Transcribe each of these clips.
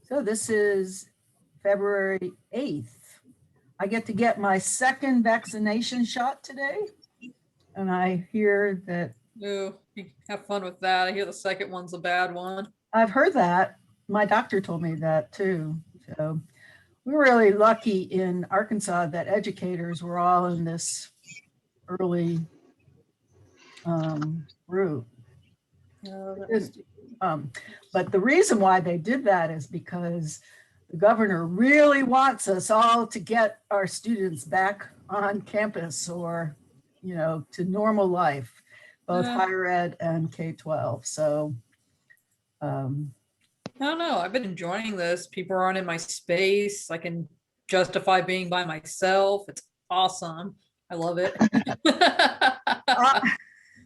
So this is February 8th. I get my second vaccination shot today. And I hear that. Ooh, have fun with that. I hear the second one's a bad one. I've heard that. My doctor told me that too. So we're really lucky in Arkansas that educators were all in this early group. But the reason why they did that is because the governor really wants us all to get our students back on campus or, to normal life, both higher ed and K-12. So, I don't know. I've been enjoying this. People aren't in my space. I can justify being by myself. It's awesome. I love it.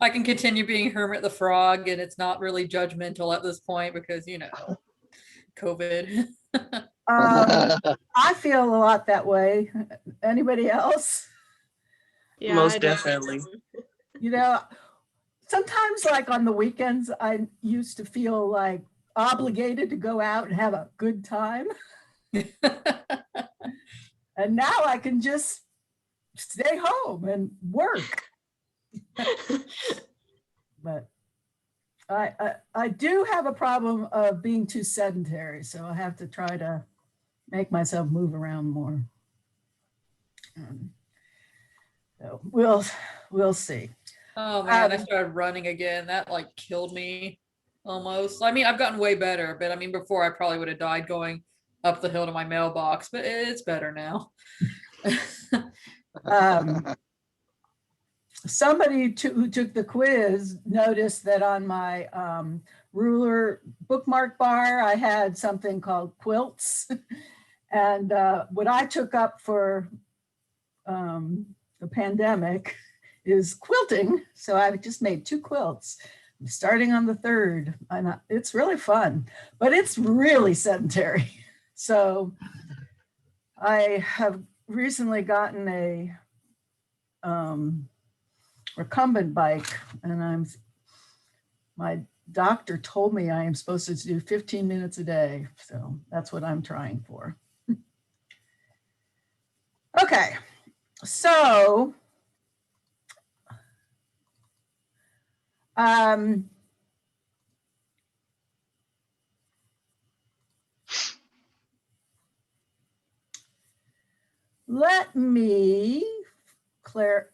I can continue being Hermit the Frog, and it's not really judgmental at this point because, COVID. I feel a lot that way. Anybody else? Yeah, most definitely. Sometimes like on the weekends, I used to feel like obligated to go out and have a good time. And now I can just stay home and work. But I do have a problem of being too sedentary, so I have to try to make myself move around more. So we'll see. Oh man, I started running again. That like killed me almost. I mean, I've gotten way better, but I mean, before I probably would have died going up the hill to my mailbox, but it's better now. Somebody who took the quiz noticed that on my ruler bookmark bar, I had something called quilts. And what I took up for the pandemic is quilting. So I just made 2 quilts. I'm starting on the 3rd. And it's really fun, but it's really sedentary. So I have recently gotten a recumbent bike, and my doctor told me I am supposed to do 15 minutes a day. So that's what I'm trying for. Okay, so let me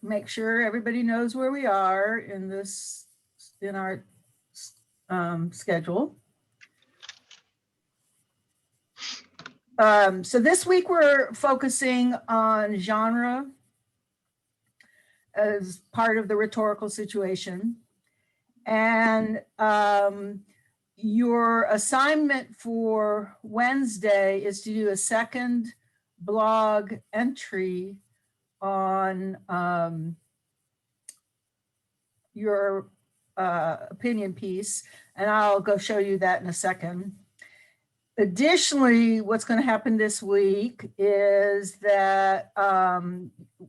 make sure everybody knows where we are in our schedule. So this week we're focusing on genre as part of the rhetorical situation. And your assignment for Wednesday is to do a second blog entry on your opinion piece, and I'll go show you that in a second. Additionally, what's going to happen this week is that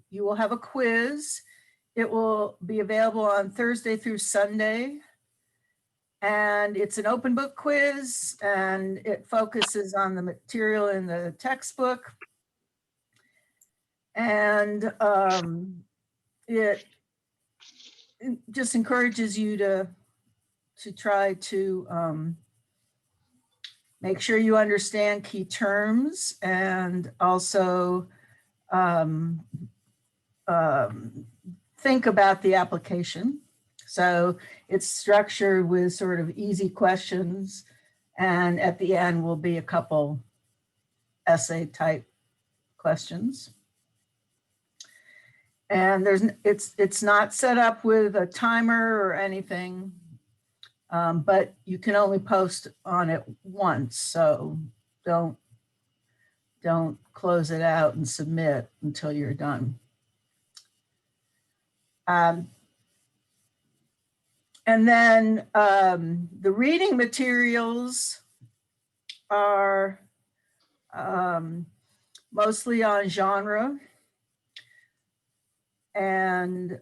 you will have a quiz. It will be available on Thursday through Sunday. And it's an open book quiz, and it focuses on the material in the textbook. And it just encourages you to try to make sure you understand key terms, and also think about the application. So it's structured with sort of easy questions, and at the end will be a couple essay type questions. And it's not set up with a timer or anything. But you can only post on it once, so don't close it out and submit until you're done. And then the reading materials are mostly on genre, and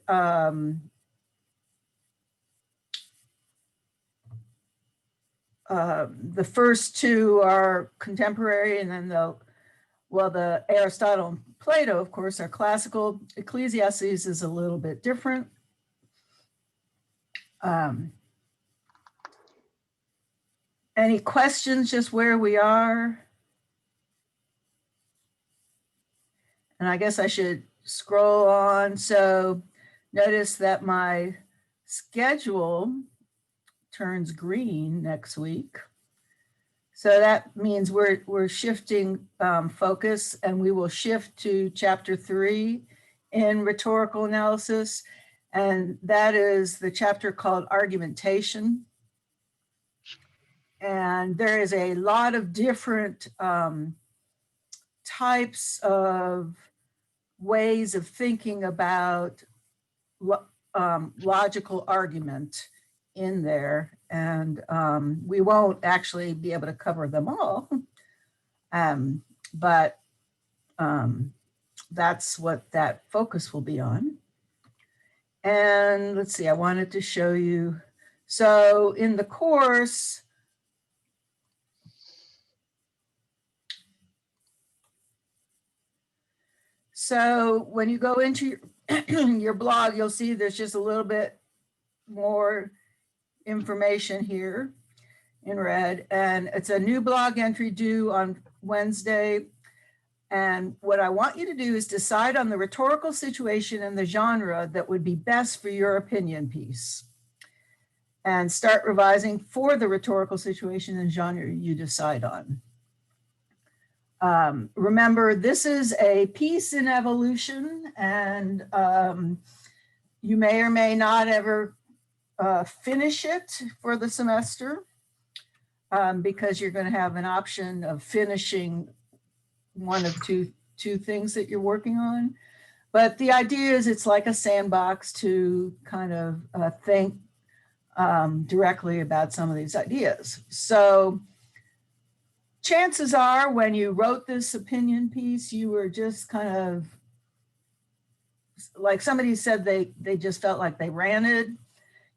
the first two are contemporary, and then the Aristotle and Plato, of course, are classical. Ecclesiastes is a little bit different. Any questions just where we are? And I guess I should scroll on. So notice that my schedule turns green next week. So that means we're shifting focus, and we will shift to chapter 3 in rhetorical analysis. And that is the chapter called argumentation. And there is a lot of different types of ways of thinking about logical argument in there. And we won't actually be able to cover them all. But that's what that focus will be on. And let's see, I wanted to show you. So in the course, so when you go into your blog, you'll see there's just a little bit more information here in red, and it's a new blog entry due on Wednesday. And what I want you to do is decide on the rhetorical situation and the genre that would be best for your opinion piece, and start revising for the rhetorical situation and genre you decide on. Remember, this is a piece in evolution, and you may or may not ever finish it for the semester, because you're going to have an option of finishing one of two things that you're working on. But the idea is it's like a sandbox to kind of think directly about some of these ideas. So chances are when you wrote this opinion piece, you were just kind of, like somebody said, they just felt like they ranted,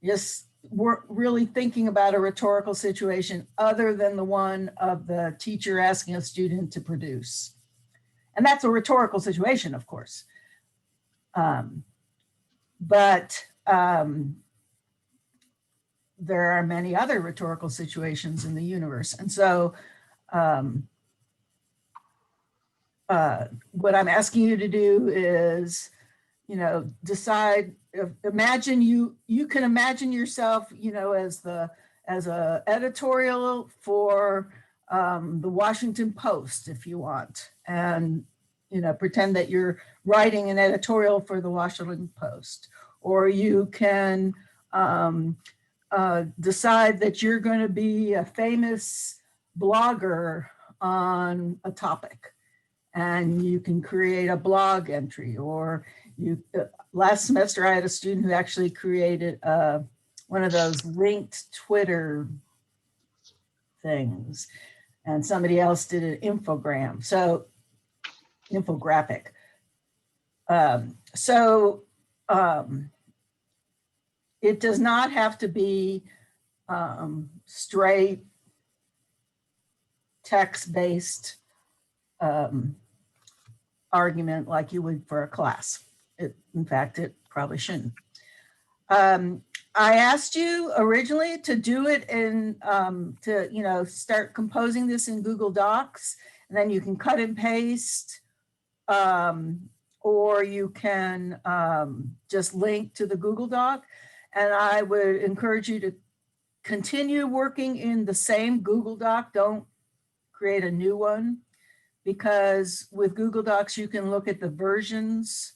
just weren't really thinking about a rhetorical situation other than the one of the teacher asking a student to produce. And that's a rhetorical situation, of course. But there are many other rhetorical situations in the universe. And so what I'm asking you to do is, decide, imagine you can imagine yourself, as a editorial for the Washington Post, if you want, and, pretend that you're writing an editorial for the Washington Post. Or you can decide that you're going to be a famous blogger on a topic, and you can create a blog entry. Or last semester I had a student who actually created one of those linked Twitter things, and somebody else did an infographic. It does not have to be straight text-based argument like you would for a class. In fact, it probably shouldn't. I asked you originally to do it in, to start composing this in Google Docs, and then you can cut and paste, or you can just link to the Google Doc. And I would encourage you to continue working in the same Google Doc. Don't create a new one, because with Google Docs, you can look at the versions.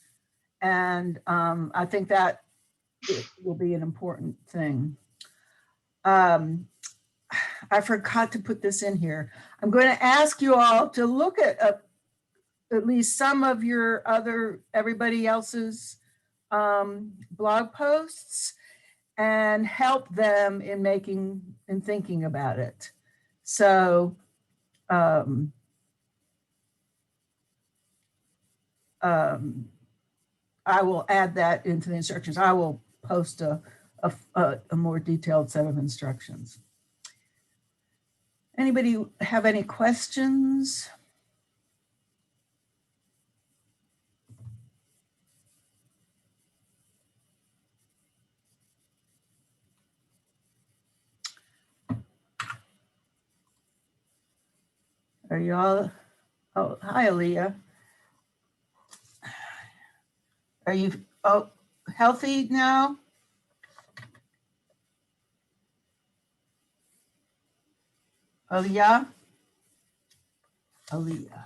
And I think that it will be an important thing. I forgot to put this in here. I'm going to ask you all to look at least some of everybody else's blog posts and help them in thinking about it. So I will add that into the instructions. I will post a more detailed set of instructions. Anybody have any questions? Are you all, oh, hi, Aaliyah. Are you healthy now? Aaliyah? Aaliyah.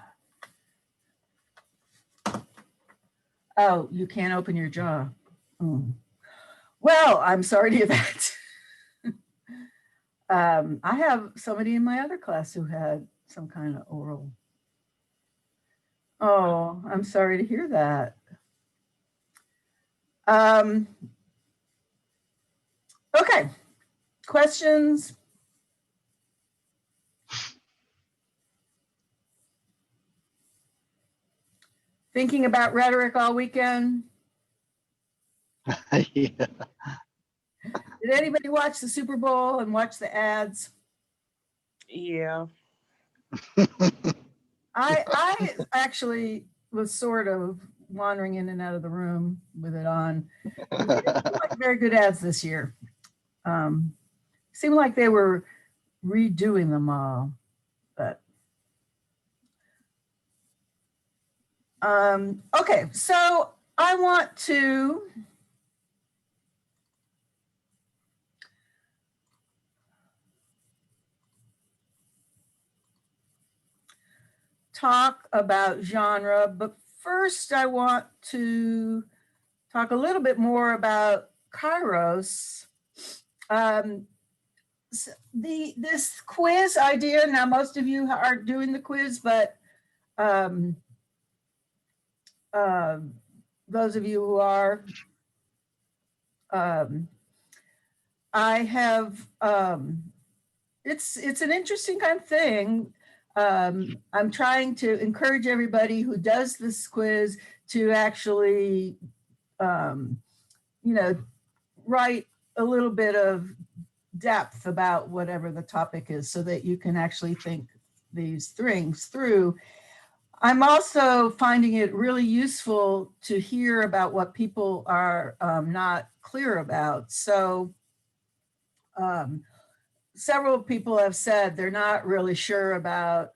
Oh, you can't open your jaw. Mm. Well, I'm sorry to hear that. I have somebody in my other class who had some kind of oral. Oh, I'm sorry to hear that. Okay, questions? Thinking about rhetoric all weekend? Yeah. Did anybody watch the Super Bowl and watch the ads? Yeah. I actually was sort of wandering in and out of the room with it on. They didn't seem like very good ads this year. Seemed like they were redoing them all, but okay, so I want to talk about genre, but first I want to talk a little bit more about Kairos. This quiz idea, now most of you aren't doing the quiz, but those of you who are, I have, it's an interesting kind of thing. I'm trying to encourage everybody who does this quiz to actually, write a little bit of depth about whatever the topic is so that you can actually think these things through. I'm also finding it really useful to hear about what people are not clear about. So several people have said they're not really sure about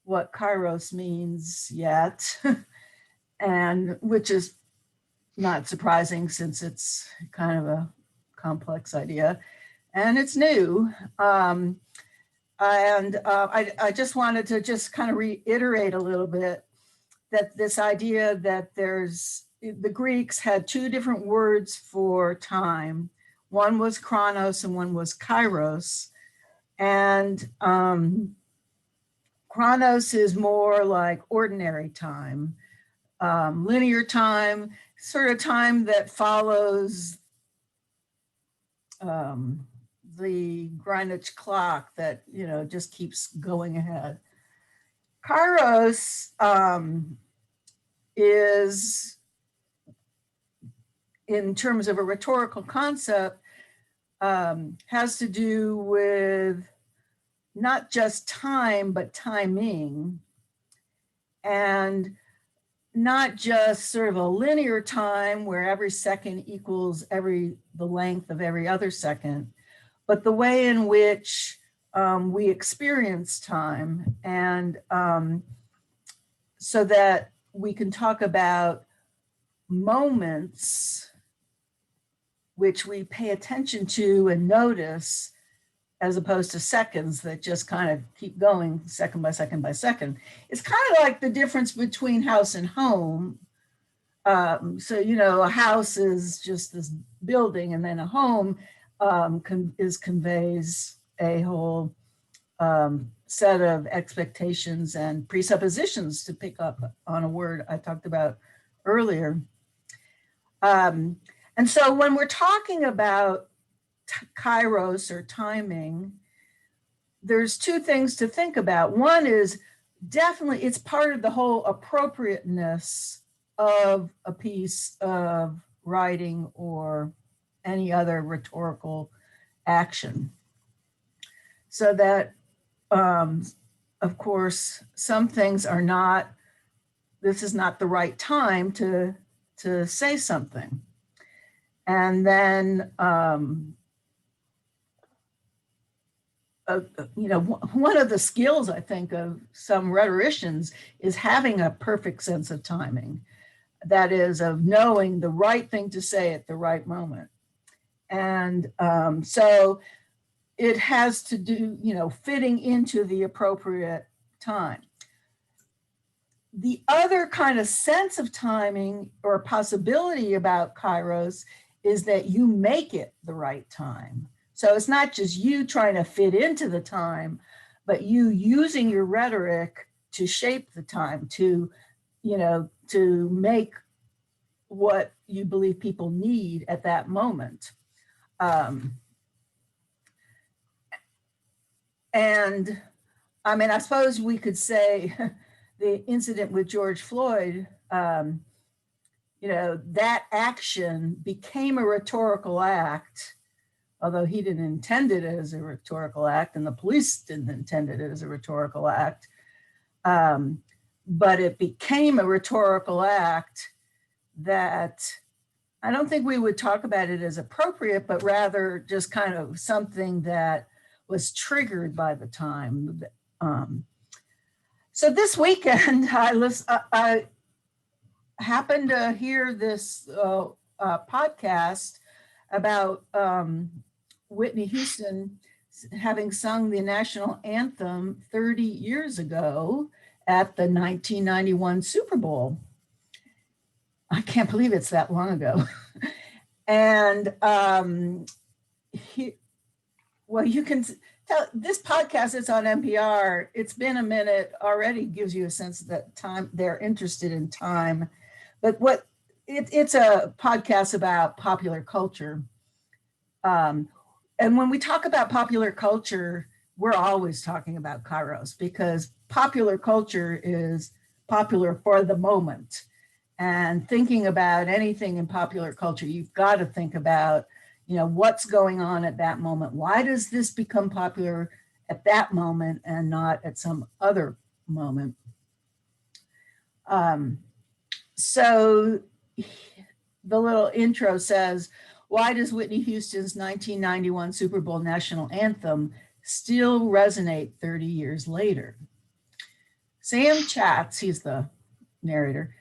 what Kairos means yet, and which is not surprising since it's kind of a complex idea and it's new. I just wanted to just kind of reiterate a little bit that this idea that the Greeks had two different words for time. One was chronos and one was kairos. And chronos is more like ordinary time, linear time, sort of time that follows the Greenwich clock that, just keeps going ahead. Kairos is, in terms of a rhetorical concept, has to do with not just time, but timing, and not just sort of a linear time where every second equals the length of every other second, but the way in which we experience time, and so that we can talk about moments which we pay attention to and notice, as opposed to seconds that just kind of keep going second by second by second. It's kind of like the difference between house and home. So, a house is just this building, and then a home conveys a whole set of expectations and presuppositions, to pick up on a word I talked about earlier. And so when we're talking about kairos or timing, there's two things to think about. One is definitely it's part of the whole appropriateness of a piece of writing or any other rhetorical action. So that of course, some things are not, this is not the right time to say something. And then, one of the skills, I think, of some rhetoricians is having a perfect sense of timing. That is, of knowing the right thing to say at the right moment. And so it has to do, fitting into the appropriate time. The other kind of sense of timing or possibility about Kairos is that you make it the right time. So it's not just you trying to fit into the time, but you using your rhetoric to shape the time, to make what you believe people need at that moment. And I mean, I suppose we could say the incident with George Floyd, that action became a rhetorical act, although he didn't intend it as a rhetorical act and the police didn't intend it as a rhetorical act. But it became a rhetorical act that I don't think we would talk about it as appropriate, but rather just kind of something that was triggered by the time. So this weekend, I happened to hear this podcast about Whitney Houston having sung the national anthem 30 years ago at the 1991 Super Bowl. I can't believe it's that long ago. And you can tell this podcast, it's on NPR. It's been a minute already, gives you a sense that time, they're interested in time. But it's a podcast about popular culture. And when we talk about popular culture, we're always talking about Kairos, because popular culture is popular for the moment. And thinking about anything in popular culture, you've got to think about, what's going on at that moment. Why does this become popular at that moment and not at some other moment? So the little intro says, why does Whitney Houston's 1991 Super Bowl national anthem still resonate 30 years later? Sam chats, he's the narrator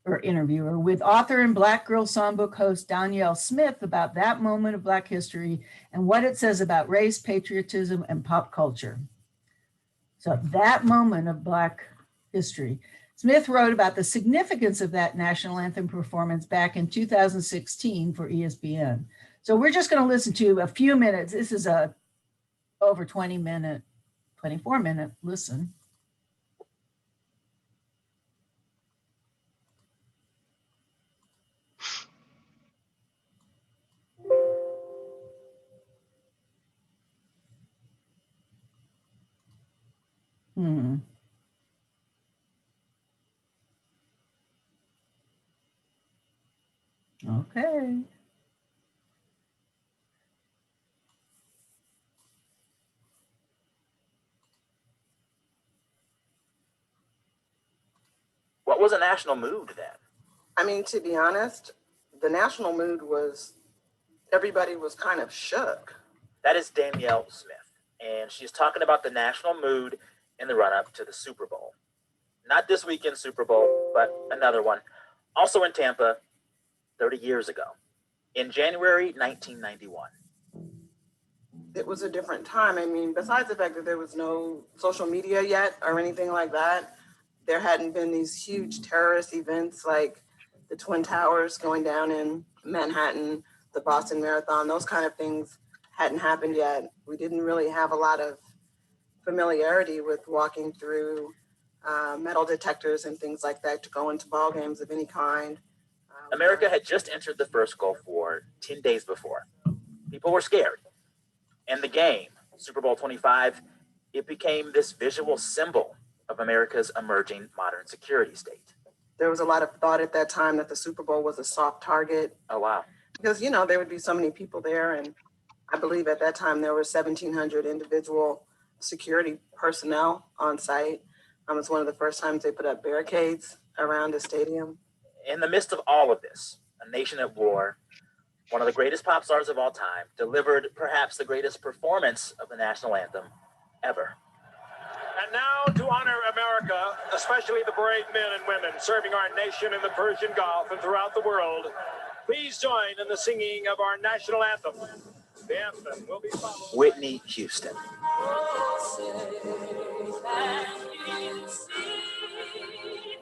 or interviewer, with author and Black Girl Songbook host Danielle Smith about that moment of Black history and what it says about race, patriotism, and pop culture. So that moment of Black history. Smith wrote about the significance of that national anthem performance back in 2016 for ESPN. So we're just going to listen to a few minutes. This is a over 24-minute listen. Okay. What was the national mood then? I mean, to be honest, the national mood was everybody was kind of shook. That is Danielle Smith, and she's talking about the national mood in the run-up to the Super Bowl. Not this weekend Super Bowl, but another one, also in Tampa, 30 years ago, in January 1991. It was a different time. I mean, besides the fact that there was no social media yet or anything like that, there hadn't been these huge terrorist events like the Twin Towers going down in Manhattan, the Boston Marathon, those kind of things hadn't happened yet. We didn't really have a lot of familiarity with walking through metal detectors and things like that to go into ball games of any kind. America had just entered the first Gulf War 10 days before. People were scared. And the game, Super Bowl 25, it became this visual symbol of America's emerging modern security state. There was a lot of thought at that time that the Super Bowl was a soft target. Oh, wow. Because, there would be so many people there. And I believe at that time there were 1,700 individual security personnel on site. It's one of the first times they put up barricades around the stadium. In the midst of all of this, a nation at war, one of the greatest pop stars of all time, delivered perhaps the greatest performance of the national anthem ever. And now to honor America, especially the brave men and women serving our nation in the Persian Gulf and throughout the world, please join in the singing of our national anthem. The anthem will be followed. Whitney Houston.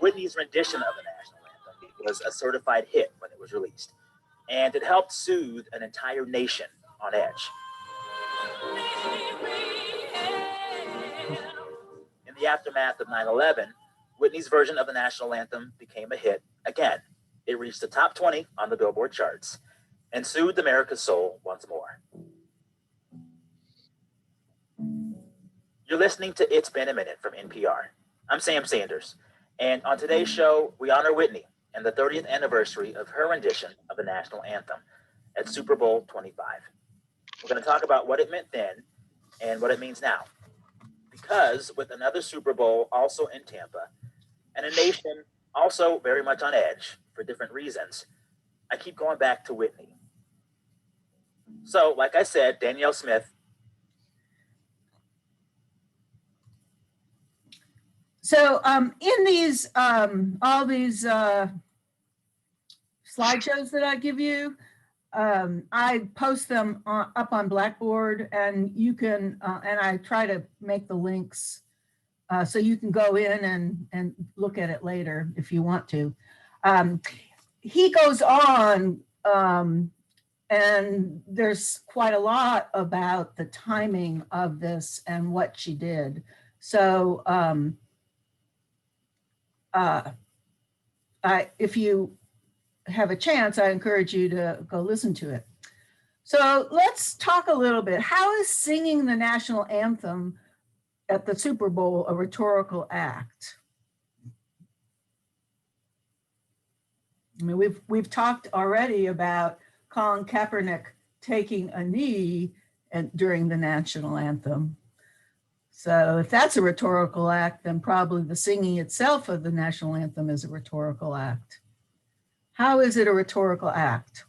Whitney's rendition of the national anthem was a certified hit when it was released, and it helped soothe an entire nation on edge. In the aftermath of 9/11, Whitney's version of the national anthem became a hit again. It reached the top 20 on the Billboard charts and soothed America's soul once more. You're listening to It's Been a Minute from NPR. I'm Sam Sanders, and on today's show, we honor Whitney and the 30th anniversary of her rendition of the national anthem at Super Bowl 25. We're going to talk about what it meant then and what it means now. Because with another Super Bowl also in Tampa, and a nation also very much on edge for different reasons, I keep going back to Whitney. So, like I said, Danielle Smith. So in these, all these slideshows that I give you, I post them up on Blackboard, and you can, and I try to make the links so you can go in and look at it later if you want to. He goes on, and there's quite a lot about the timing of this and what she did. So if you have a chance, I encourage you to go listen to it. So let's talk a little bit. How is singing the national anthem at the Super Bowl a rhetorical act? I mean, we've talked already about Colin Kaepernick taking a knee during the national anthem. So if that's a rhetorical act, then probably the singing itself of the national anthem is a rhetorical act. How is it a rhetorical act?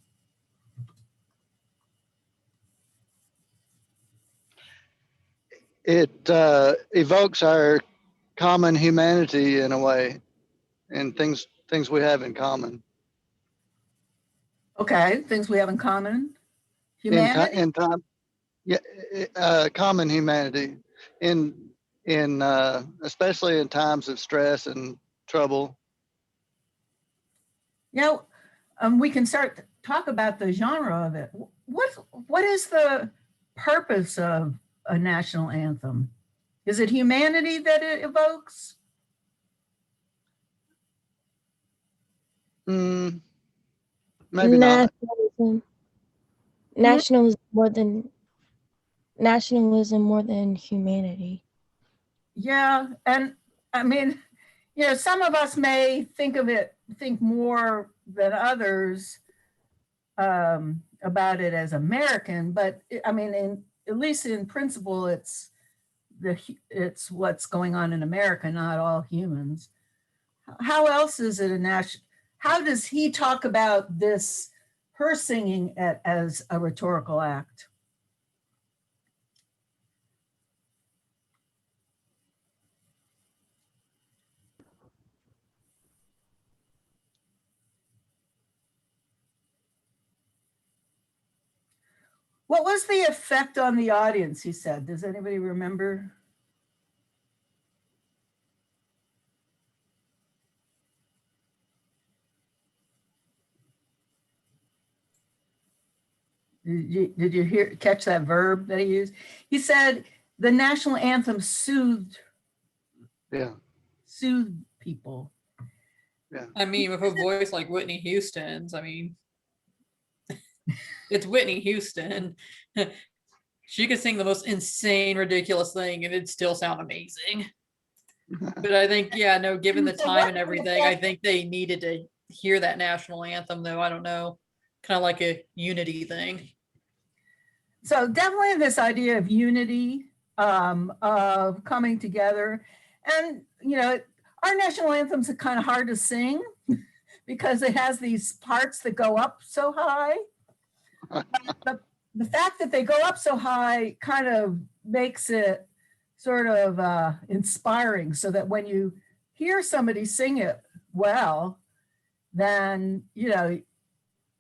It evokes our common humanity in a way, and things we have in common. Okay, things we have in common. Humanity? In time, yeah, common humanity in especially in times of stress and trouble. You know, we can start to talk about the genre of it. What is the purpose of a national anthem? Is it humanity that it evokes? Maybe not. Nationalism more than humanity. Yeah, and I mean, you know, some of us may think more than others about it as American, but I mean, at least in principle, it's what's going on in America, not all humans. How else is it a national? How does he talk about this, her singing it as a rhetorical act? What was the effect on the audience, he said? Does anybody remember? Did you catch that verb that he used? He said the national anthem soothed people. Yeah. I mean, with a voice like Whitney Houston's, I mean, it's Whitney Houston. She could sing the most insane, ridiculous thing and it'd still sound amazing. But I think, yeah, no, given the time and everything, I think they needed to hear that national anthem, though. I don't know, kind of like a unity thing. So definitely this idea of unity. of coming together. And, you know, our national anthems are kind of hard to sing because it has these parts that go up so high. The fact that they go up so high kind of makes it sort of inspiring, so that when you hear somebody sing it well, then, you know,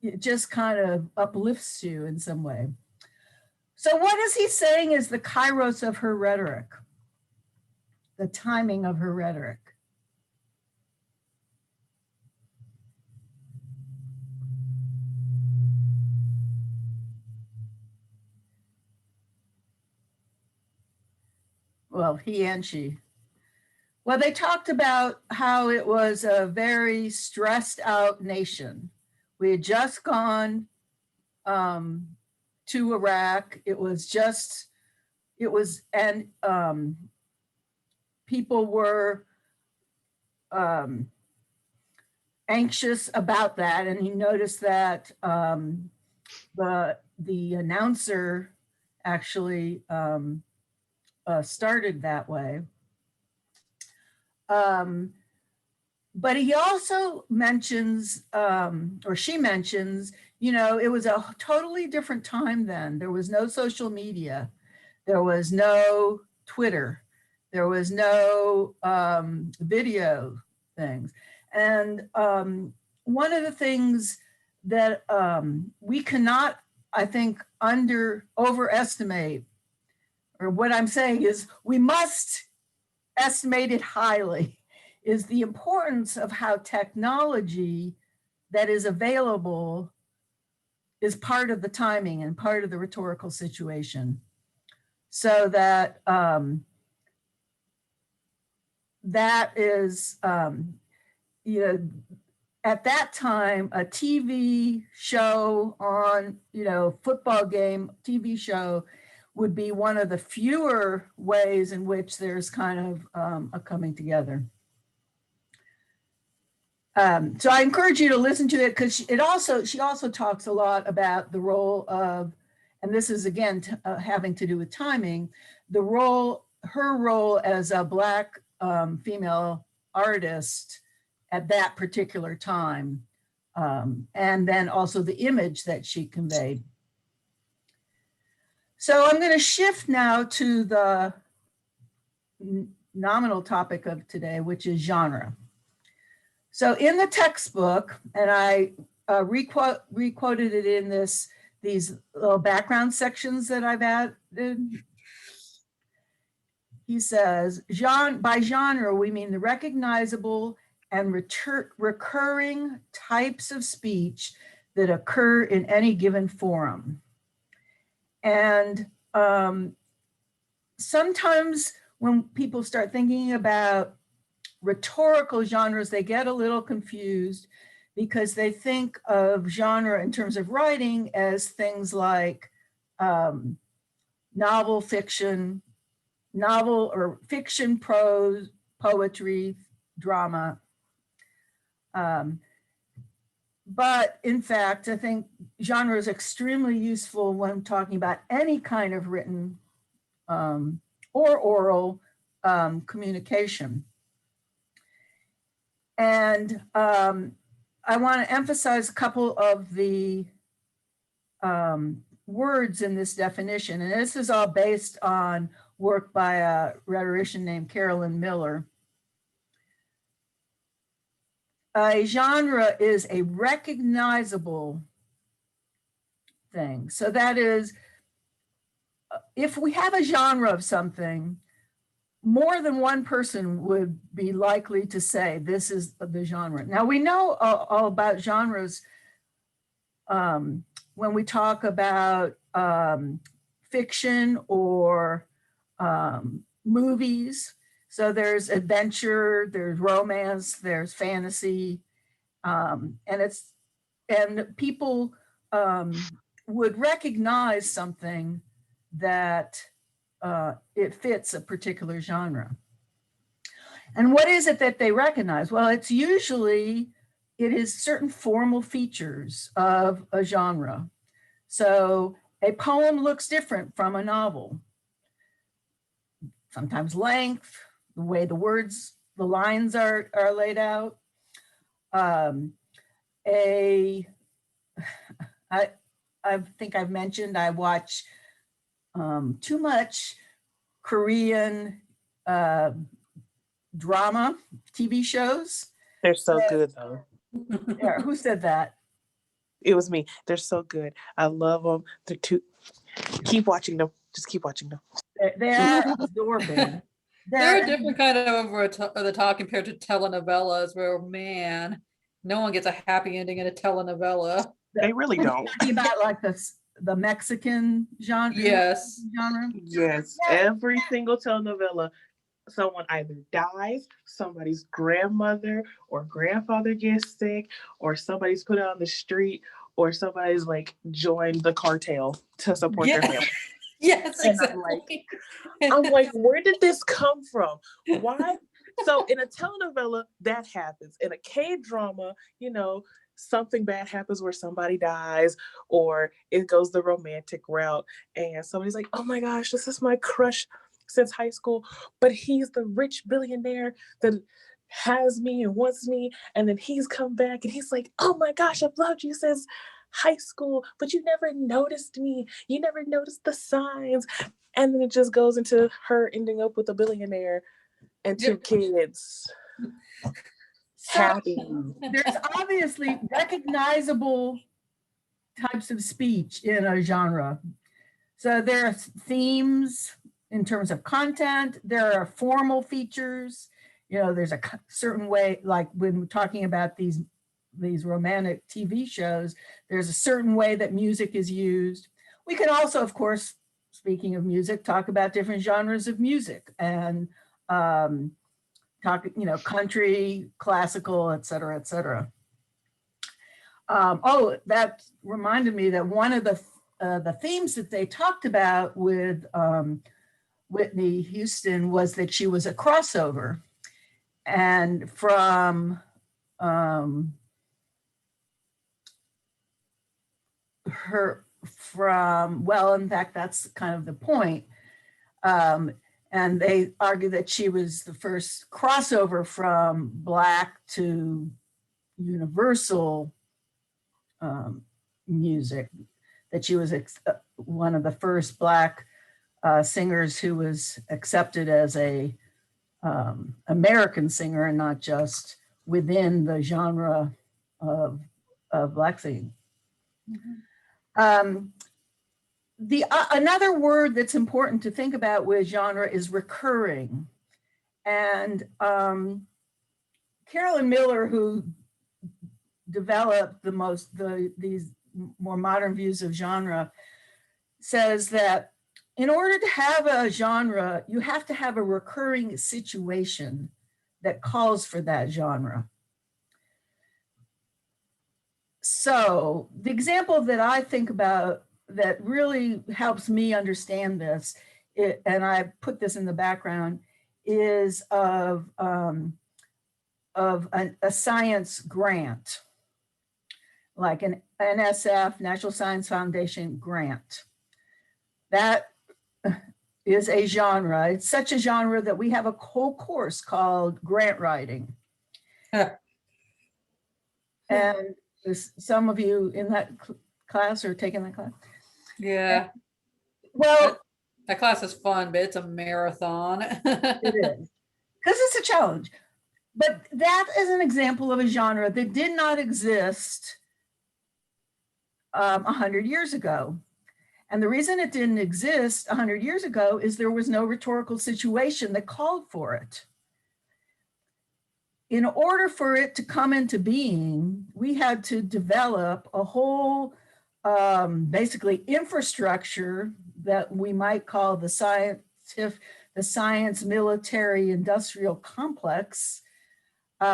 it just kind of uplifts you in some way. So what is he saying is the kairos of her rhetoric, the timing of her rhetoric? Well, he and she. Well, they talked about how it was a very stressed out nation. We had just gone to Iraq. People were anxious about that. And he noticed that the announcer actually started that way. But he also mentions, or she mentions, you know, it was a totally different time then. There was no social media. There was no Twitter. There was no video things. And one of the things that we cannot, I think, overestimate, or what I'm saying is we must estimate it highly, is the importance of how technology that is available is part of the timing and part of the rhetorical situation. So that that is, you know, at that time, a TV show on, you know, football game, TV show would be one of the fewer ways in which there's kind of a coming together. So I encourage you to listen to it, because she also talks a lot about the role of, and this is again having to do with timing, her role as a Black female artist at that particular time, and then also the image that she conveyed. So I'm going to shift now to the nominal topic of today, which is genre. So in the textbook, and I requoted it in these little background sections that I've added, he says, by genre, we mean the recognizable and recurring types of speech that occur in any given forum. And sometimes when people start thinking about rhetorical genres, they get a little confused because they think of genre in terms of writing as things like novel or fiction, prose, poetry, drama. But in fact, I think genre is extremely useful when talking about any kind of written or oral communication. And I want to emphasize a couple of the words in this definition. And this is all based on work by a rhetorician named Carolyn Miller. A genre is a recognizable thing. So that is, if we have a genre of something, more than one person would be likely to say this is the genre. Now we know all about genres when we talk about fiction or movies. So there's adventure, there's romance, there's fantasy, and people would recognize something that it fits a particular genre. And what is it that they recognize? Well, it is certain formal features of a genre. So a poem looks different from a novel. sometimes length, the way the words, the lines are laid out. I think I've mentioned I watch too much Korean drama TV shows. They're so good though. Yeah, who said that? It was me. They're so good. I love them. They're too. Keep watching them. Just keep watching them. They're absorbing. They're a different kind of over the top compared to telenovelas where, man, no one gets a happy ending in a telenovela. They really don't. Talking about like the Mexican genre. Yes. Yes. Every single telenovela, someone either dies, somebody's grandmother or grandfather gets sick, or somebody's put on the street, or somebody's like joined the cartel to support their family. Yes, And exactly. I'm like, where did this come from? Why? So in a telenovela, that happens. In a K-drama, something bad happens where somebody dies, or it goes the romantic route, and somebody's like, oh my gosh, this is my crush since high school, but he's the rich billionaire that has me and wants me, and then he's come back and he's like, oh my gosh, I've loved you since high school, but you never noticed me. You never noticed the signs. And then it just goes into her ending up with a billionaire and two kids. Happy. There's obviously recognizable types of speech in a genre. So there are themes in terms of content. There are formal features. There's a certain way, like when we're talking about these romantic TV shows, there's a certain way that music is used. We can also, of course, speaking of music, talk about different genres of music and talk, country, classical, et cetera, et cetera. That reminded me that one of the themes that they talked about with Whitney Houston was that she was a crossover. And in fact, that's kind of the point. And they argue that she was the first crossover from Black to universal music, that she was one of the first Black singers who was accepted as a American singer and not just within the genre of Black singing. Mm-hmm. Another word that's important to think about with genre is recurring. And Carolyn Miller, who developed these more modern views of genre, says that in order to have a genre, you have to have a recurring situation that calls for that genre. So the example that I think about that really helps me understand this, and I put this in the background, is of a science grant, like an NSF, National Science Foundation grant. That is a genre. It's such a genre that we have a whole course called grant writing. And some of you in that class are taking that class. Yeah. Well, that class is fun, but it's a marathon. It is, because it's a challenge. But that is an example of a genre that did not exist 100 years ago. And the reason it didn't exist 100 years ago is there was no rhetorical situation that called for it. In order for it to come into being, we had to develop a whole basically infrastructure that we might call the science military industrial complex. We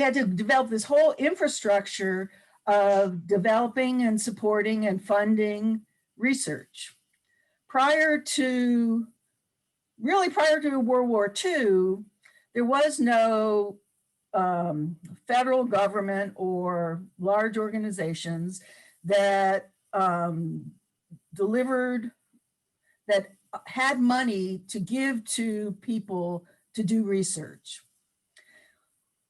had to develop this whole infrastructure of developing and supporting and funding research. Prior to World War II, there was no federal government or large organizations that had money to give to people to do research.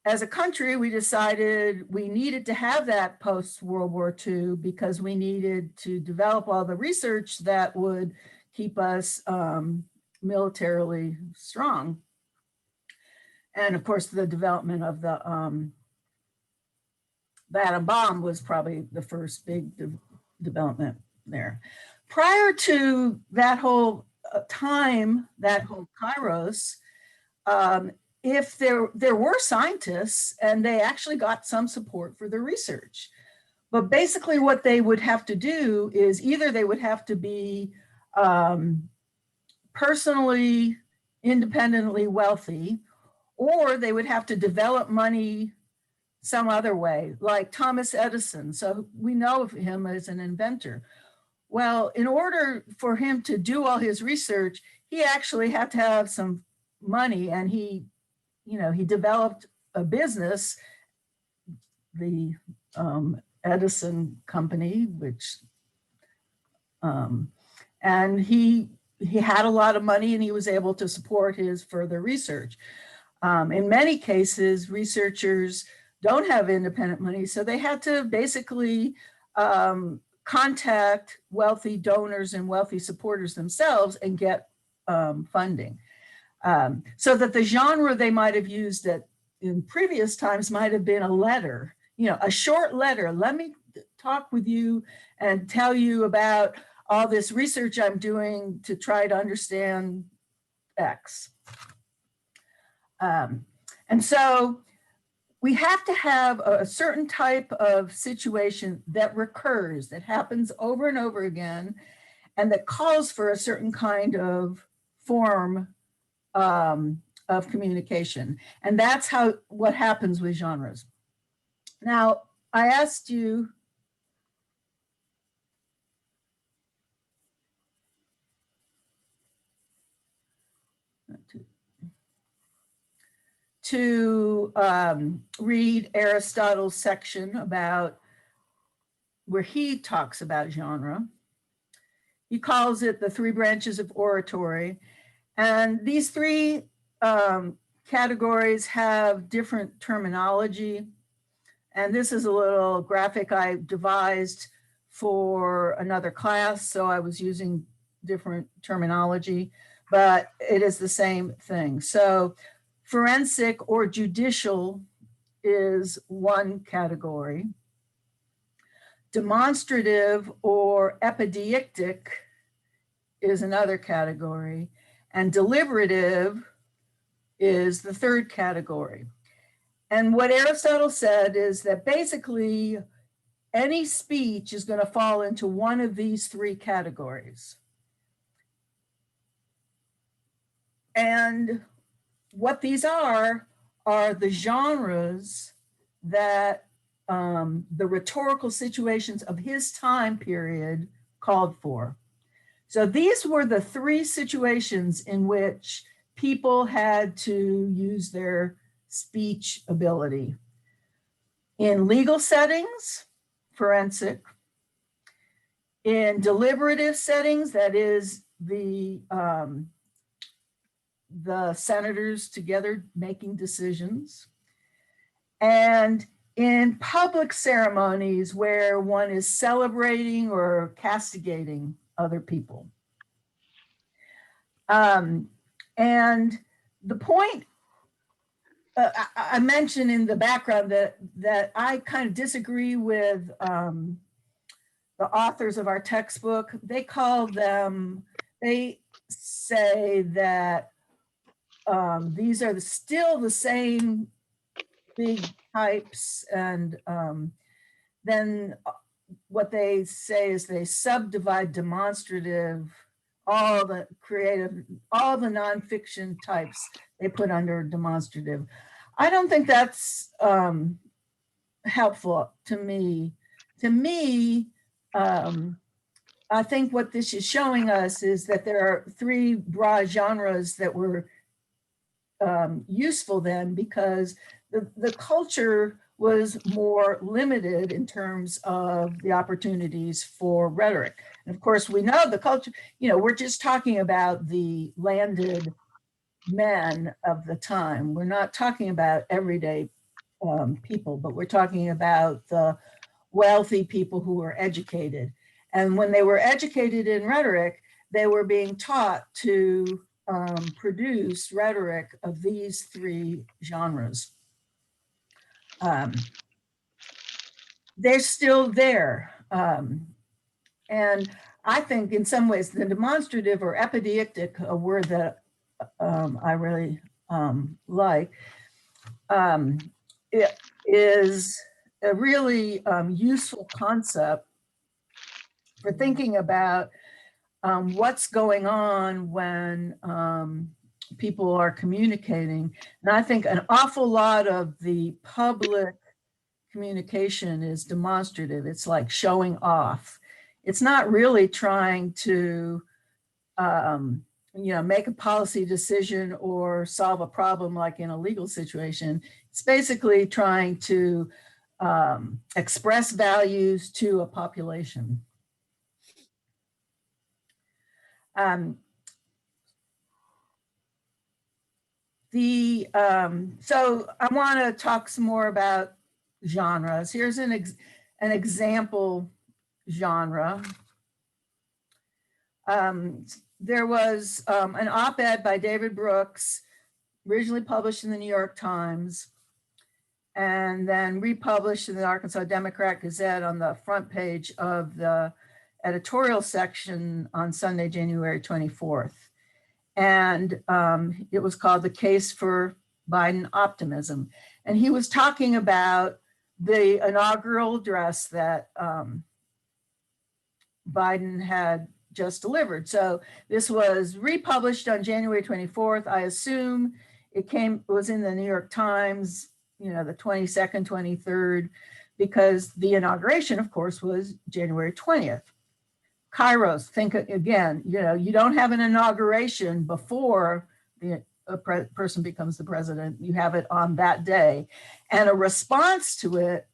As a country, we decided we needed to have that post-World War II because we needed to develop all the research that would keep us militarily strong. And of course, the development of the atom bomb was probably the first big development there. Prior to that whole time, that whole Kairos, if there were scientists and they actually got some support for their research. But basically what they would have to do is either they would have to be personally, independently wealthy, or they would have to develop money some other way, like Thomas Edison. So we know of him as an inventor. Well, in order for him to do all his research, he actually had to have some money, and he developed a business, the Edison Company, which, and he had a lot of money and he was able to support his further research. In many cases, researchers don't have independent money, so they had to basically contact wealthy donors and wealthy supporters themselves and get funding. So that the genre they might have used in previous times might have been a letter, a short letter. Let me talk with you and tell you about all this research I'm doing to try to understand X. And so we have to have a certain type of situation that recurs, that happens over and over again, and that calls for a certain kind of form of communication. And that's what happens with genres. Now, I asked you to read Aristotle's section about where he talks about genre. He calls it the three branches of oratory. And these three categories have different terminology. And this is a little graphic I devised for another class, so I was using different terminology, but it is the same thing. So forensic or judicial is one category. Demonstrative or epideictic is another category. And deliberative is the third category. And what Aristotle said is that basically any speech is going to fall into one of these three categories. And what these are the genres that the rhetorical situations of his time period called for. So these were the three situations in which people had to use their speech ability. In legal settings, forensic. In deliberative settings, that is the senators together making decisions. And in public ceremonies where one is celebrating or castigating other people. And the point I mentioned in the background that I kind of disagree with the authors of our textbook. They say that these are still the same big types, and then what they say is they subdivide demonstrative, all the creative, all the nonfiction types they put under demonstrative. I don't think that's helpful to me. To me, I think what this is showing us is that there are three broad genres that were useful then, because the culture was more limited in terms of the opportunities for rhetoric. And of course, we know the culture, we're just talking about the landed men of the time. We're not talking about everyday people, but we're talking about the wealthy people who were educated. And when they were educated in rhetoric, they were being taught to produce rhetoric of these three genres. They're still there. And I think in some ways the demonstrative or epideictic, a word that I really like, it is a really useful concept for thinking about what's going on when people are communicating. And I think an awful lot of the public communication is demonstrative. It's like showing off. It's not really trying to make a policy decision or solve a problem like in a legal situation. It's basically trying to express values to a population. So I want to talk some more about genres. Here's an example genre. There was an op-ed by David Brooks, originally published in the New York Times, and then republished in the Arkansas Democrat Gazette on the front page of the editorial section on Sunday, January 24th. And it was called The Case for Biden Optimism. And he was talking about the inaugural address that Biden had just delivered. So this was republished on January 24th. I assume it was in the New York Times, the 22nd, 23rd, because the inauguration, of course, was January 20th. Kairos, think again, you don't have an inauguration before a person becomes the president. You have it on that day. And a response to it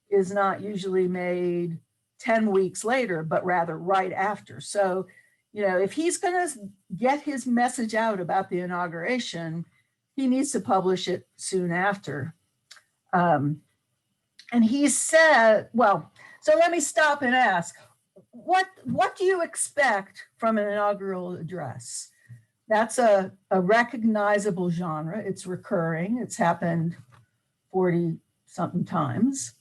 is not usually made 10 weeks later, but rather right after. So, if he's going to get his message out about the inauguration, he needs to publish it soon after. And he said, so let me stop and ask, what do you expect from an inaugural address? That's a recognizable genre. It's recurring. It's happened 40 something times.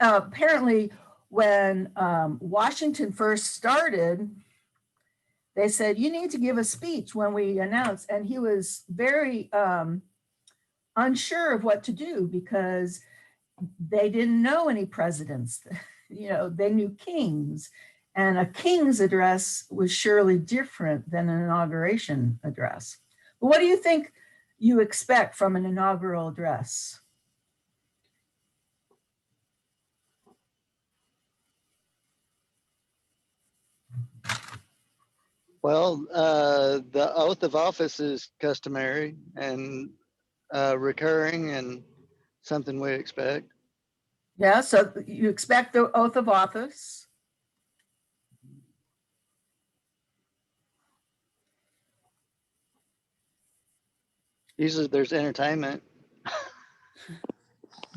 Apparently when Washington first started, they said, you need to give a speech when we announce. And he was very unsure of what to do because they didn't know any presidents. They knew kings. And a king's address was surely different than an inauguration address. But what do you think you expect from an inaugural address? Well, the oath of office is customary and recurring and something we expect. Yeah, so you expect the oath of office. Usually there's entertainment.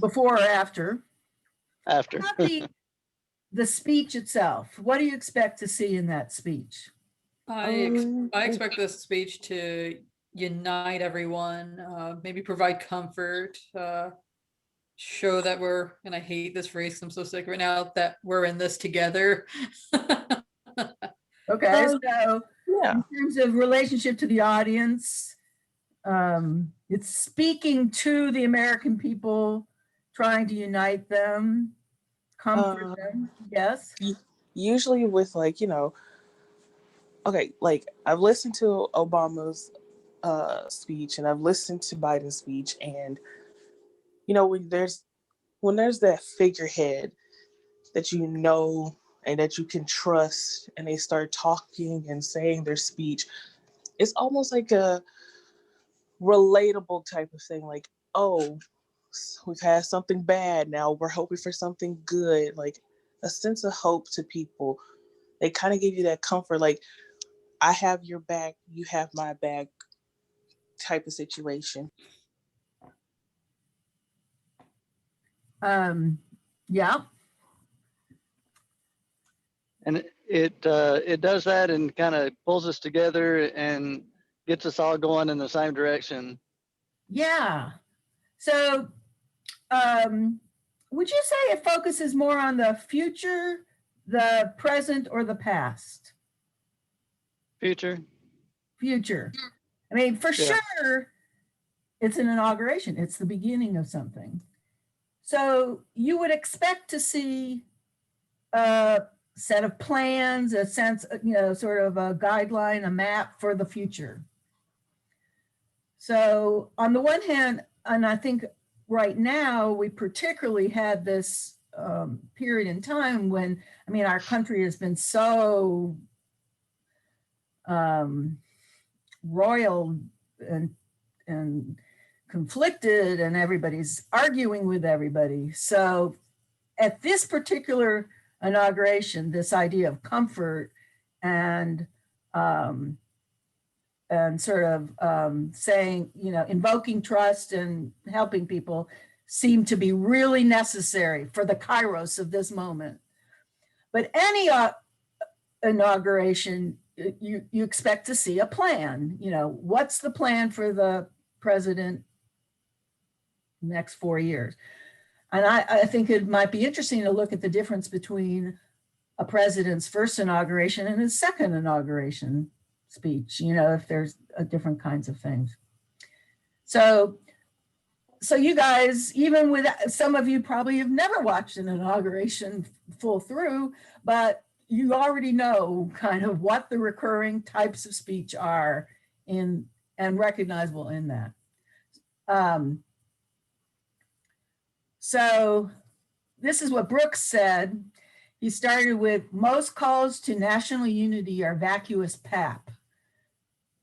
Before or after? After. The speech itself, what do you expect to see in that speech? I expect this speech to unite everyone, maybe provide comfort, show that we're, and I hate this phrase, I'm so sick right now, that we're in this together. Okay, so Yeah. in terms of relationship to the audience, it's speaking to the American people, trying to unite them, comfort them. Yes. Usually with like I've listened to Obama's speech and I've listened to Biden's speech, and when there's that figurehead that and that you can trust, and they start talking and saying their speech, it's almost like relatable type of thing. Like, oh, we've had something bad, now we're hoping for something good. Like a sense of hope to people. They kind of give you that comfort, like, I have your back, you have my back type of situation. Yeah. And it does that and kind of pulls us together and gets us all going in the same direction. Yeah. So would you say it focuses more on the future, the present, or the past? Future. Future. I mean, for Yeah. sure, it's an inauguration. It's the beginning of something. So you would expect to see a set of plans, a sense, sort of a guideline, a map for the future. So on the one hand, and I think right now we particularly had this period in time when, I mean, our country has been so roiled and conflicted, and everybody's arguing with everybody. So at this particular inauguration, this idea of comfort and sort of saying, invoking trust and helping people seem to be really necessary for the kairos of this moment. But any inauguration, you expect to see a plan. What's the plan for the president next 4 years? And I think it might be interesting to look at the difference between a president's first inauguration and his second inauguration speech, if there's different kinds of things. So you guys, even with some of you probably have never watched an inauguration full through, but you already know kind of what the recurring types of speech are and recognizable in that. So this is what Brooks said. He started with, most calls to national unity are vacuous pap.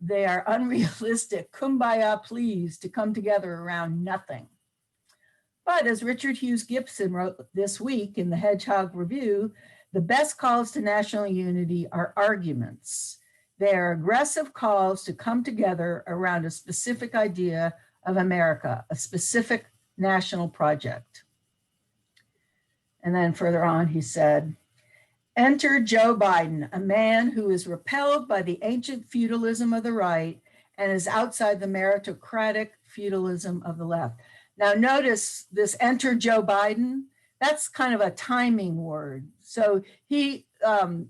They are unrealistic, kumbaya pleas to come together around nothing. But as Richard Hughes Gibson wrote this week in the Hedgehog Review, the best calls to national unity are arguments. They are aggressive calls to come together around a specific idea of America, a specific national project. And then further on, he said, enter Joe Biden, a man who is repelled by the ancient feudalism of the right and is outside the meritocratic feudalism of the left. Now notice this enter Joe Biden, that's kind of a timing word. So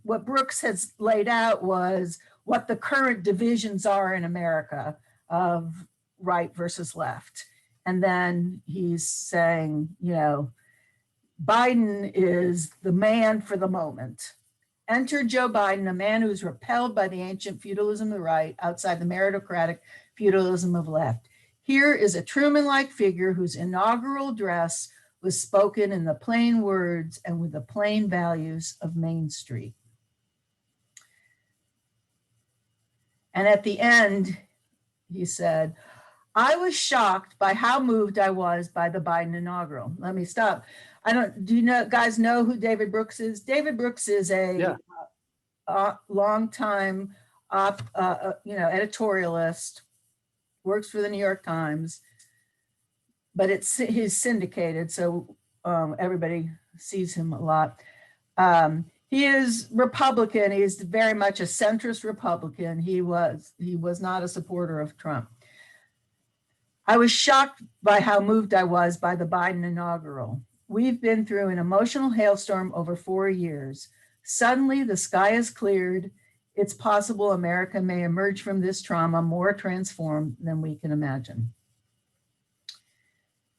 what Brooks has laid out was what the current divisions are in America of right versus left. And then he's saying, Biden is the man for the moment. Enter Joe Biden, a man who's repelled by the ancient feudalism of the right, outside the meritocratic feudalism of left. Here is a Truman-like figure whose inaugural address was spoken in the plain words and with the plain values of Main Street. And at the end, he said, I was shocked by how moved I was by the Biden inaugural. Let me stop. Do you guys know who David Brooks is? David Brooks is a long-time editorialist, works for the New York Times, but he's syndicated, so everybody sees him a lot. He is Republican. He is very much a centrist Republican. He was not a supporter of Trump. I was shocked by how moved I was by the Biden inaugural. We've been through an emotional hailstorm over 4 years. Suddenly, the sky is cleared. It's possible America may emerge from this trauma more transformed than we can imagine.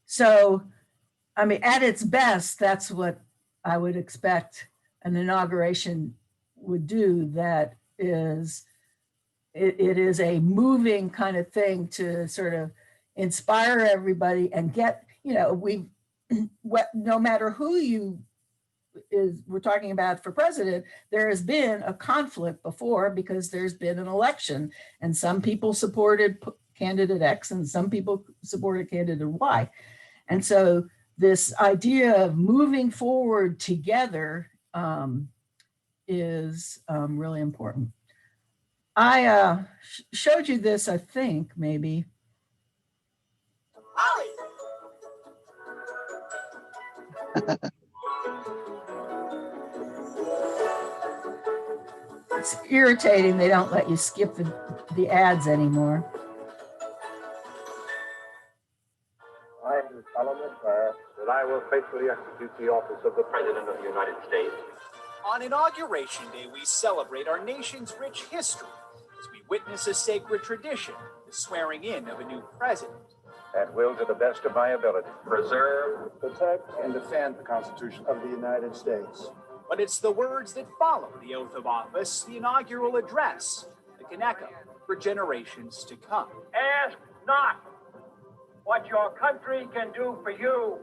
So, I mean, at its best, that's what I would expect an inauguration would do. That is, it is a moving kind of thing to sort of inspire everybody and get, no matter who we're talking about for president, there has been a conflict before because there's been an election and some people supported candidate X and some people supported candidate Y. And so this idea of moving forward together is really important. I showed you this, I think, maybe. It's irritating they don't let you skip the ads anymore. I do solemnly swear that I will faithfully execute the office of the President of the United States. On Inauguration Day, we celebrate our nation's rich history as we witness a sacred tradition, the swearing in of a new president. And will, to the best of my ability, preserve, protect, and defend the Constitution of the United States. But it's the words that follow the oath of office, the inaugural address, that can echo for generations to come. Ask not what your country can do for you.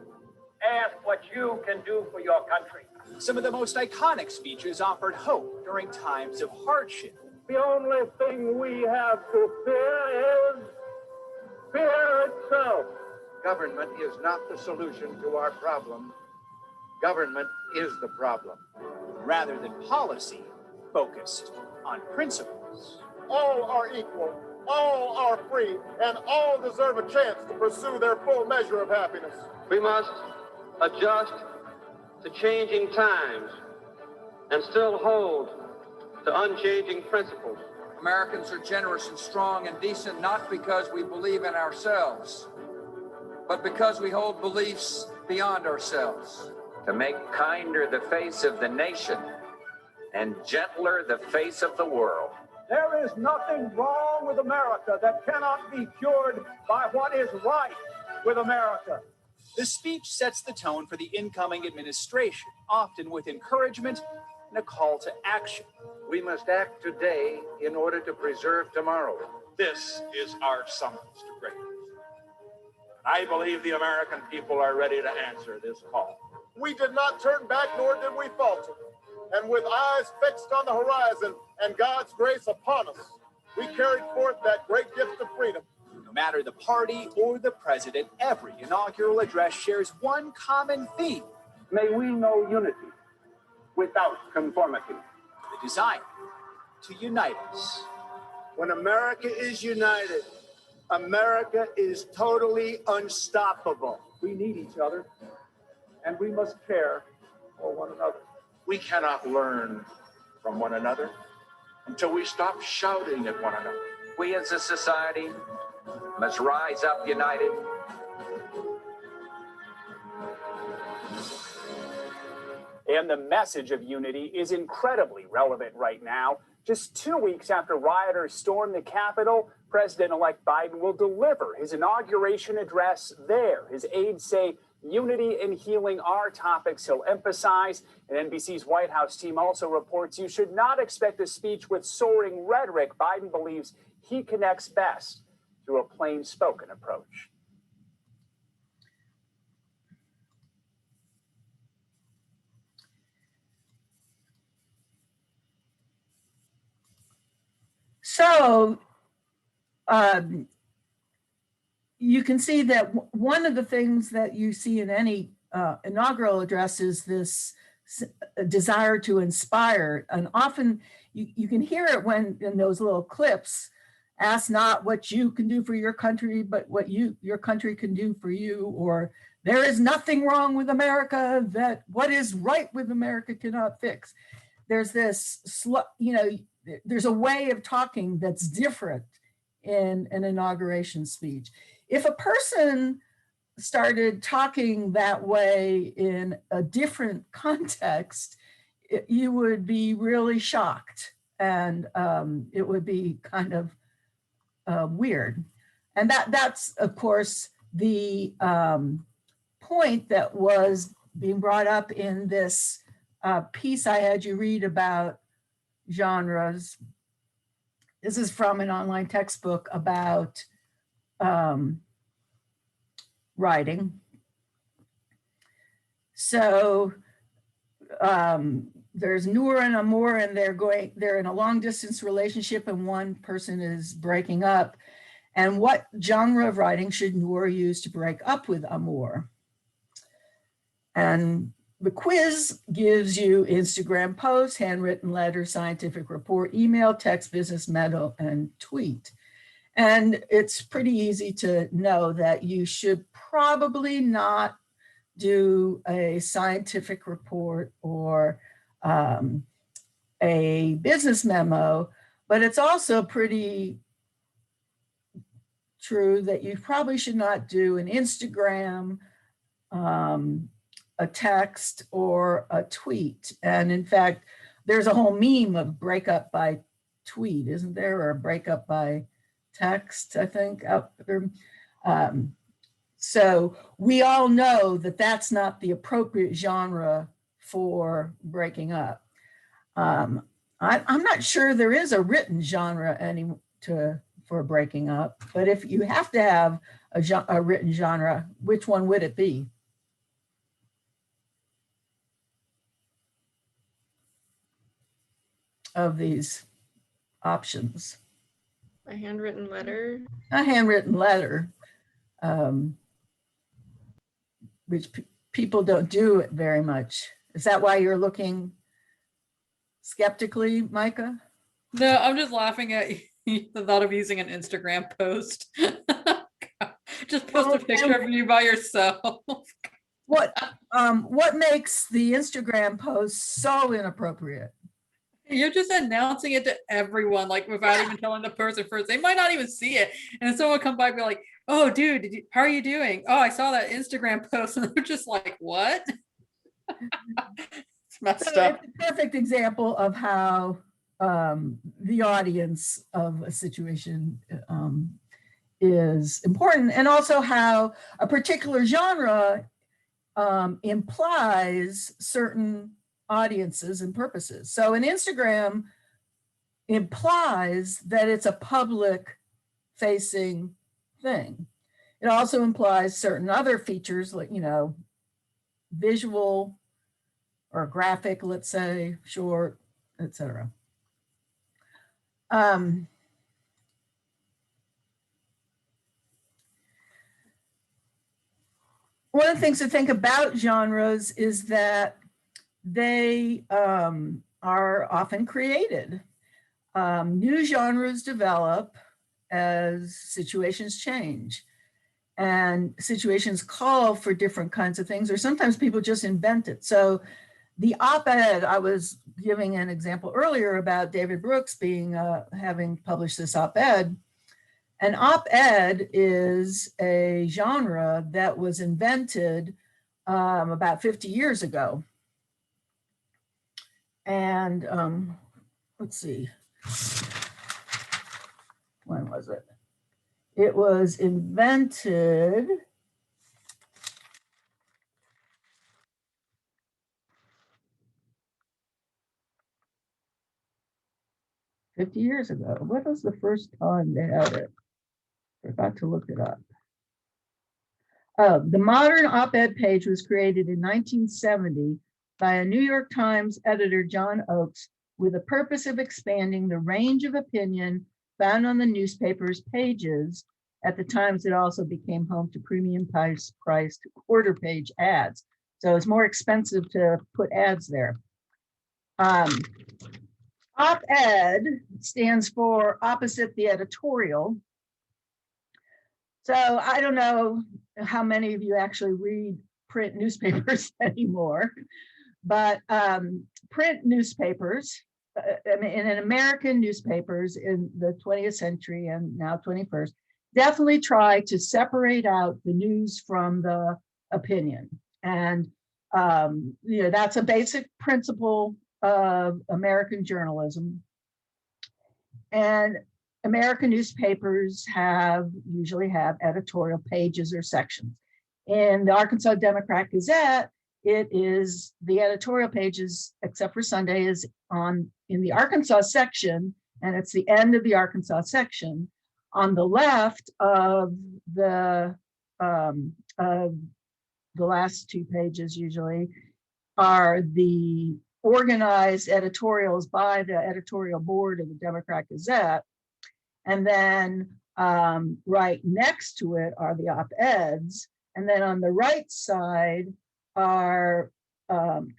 Ask what you can do for your country. Some of the most iconic speeches offered hope during times of hardship. The only thing we have to fear is fear itself. Government is not the solution to our problem. Government is the problem. Rather than policy, focused on principles. All are equal, all are free, and all deserve a chance to pursue their full measure of happiness. We must adjust to changing times and still hold to unchanging principles. Americans are generous and strong and decent not because we believe in ourselves, but because we hold beliefs beyond ourselves. To make kinder the face of the nation and gentler the face of the world. There is nothing wrong with America that cannot be cured by what is right with America. The speech sets the tone for the incoming administration, often with encouragement and a call to action. We must act today in order to preserve tomorrow. This is our summons to greatness. I believe the American people are ready to answer this call. We did not turn back, nor did we falter. And with eyes fixed on the horizon and God's grace upon us, we carried forth that great gift of freedom. No matter the party or the president, every inaugural address shares one common theme. May we know unity without conformity. The desire to unite us. When America is united, America is totally unstoppable. We need each other, and we must care for one another. We cannot learn from one another until we stop shouting at one another. We as a society must rise up united. And the message of unity is incredibly relevant right now. Just 2 weeks after rioters stormed the Capitol, President-elect Biden will deliver his inauguration address there. His aides say unity and healing are topics he'll emphasize. And NBC's White House team also reports you should not expect a speech with soaring rhetoric. Biden believes he connects best through a plain-spoken approach. So you can see that one of the things that you see in any inaugural address is this desire to inspire. And often you can hear it when in those little clips, ask not what you can do for your country, but what your country can do for you, or there is nothing wrong with America that what is right with America cannot fix. There's this, there's a way of talking that's different in an inauguration speech. If a person started talking that way in a different context, you would be really shocked, and it would be kind of weird. And that's, of course, the point that was being brought up in this piece I had you read about genres. This is from an online textbook about writing. So there's Noor and Amour, and they're in a long distance relationship, and one person is breaking up. And what genre of writing should Noor use to break up with Amour? And the quiz gives you Instagram post, handwritten letter, scientific report, email, text, business memo, and tweet. And it's pretty easy to know that you should probably not do a scientific report or a business memo, but it's also pretty true that you probably should not do an Instagram, a text, or a tweet. And in fact, there's a whole meme of breakup by tweet, isn't there? Or a breakup by text, I think, out there. So we all know that that's not the appropriate genre for breaking up. I'm not sure there is a written genre for breaking up, but if you have to have a written genre, which one would it be? Of these options? A handwritten letter. A handwritten letter, which people don't do it very much. Is that why you're looking skeptically, Micah? No, I'm just laughing at the thought of using an Instagram post. Just post a picture of you by yourself. What makes the Instagram post so inappropriate? You're just announcing it to everyone, like without even telling the person first. They might not even see it. And then someone come by and be like, oh, dude, how are you doing? Oh, I saw that Instagram post. And they're just like, what? It's messed up. It's a perfect example of how the audience of a situation is important, and also how a particular genre implies certain audiences and purposes. So an Instagram implies that it's a public facing thing. It also implies certain other features, like, visual or graphic, let's say, short, etc. One of the things to think about genres is that they are often created. New genres develop as situations change, and situations call for different kinds of things, or sometimes people just invent it. So the op-ed, I was giving an example earlier about David Brooks being having published this op-ed. An op-ed is a genre that was invented about 50 years ago. And let's see, when was it? It was invented $50 years ago. What was the first time they had it? I forgot to look it up. The modern op-ed page was created in 1970 by a New York Times editor, John Oakes, with the purpose of expanding the range of opinion found on the newspaper's pages. At the Times, it also became home to premium priced quarter page ads. So it's more expensive to put ads there. Op-ed stands for opposite the editorial. So I don't know how many of you actually read print newspapers anymore, but print newspapers, in American newspapers in the 20th century and now 21st, definitely try to separate out the news from the opinion. And that's a basic principle of American journalism. And American newspapers usually have editorial pages or sections. In the Arkansas Democrat-Gazette, it is the editorial pages, except for Sunday, is in the Arkansas section, and it's the end of the Arkansas section. On the left of the last two pages usually are the organized editorials by the editorial board of the Democrat Gazette. And then Right next to it are the op-eds. And then on the right side are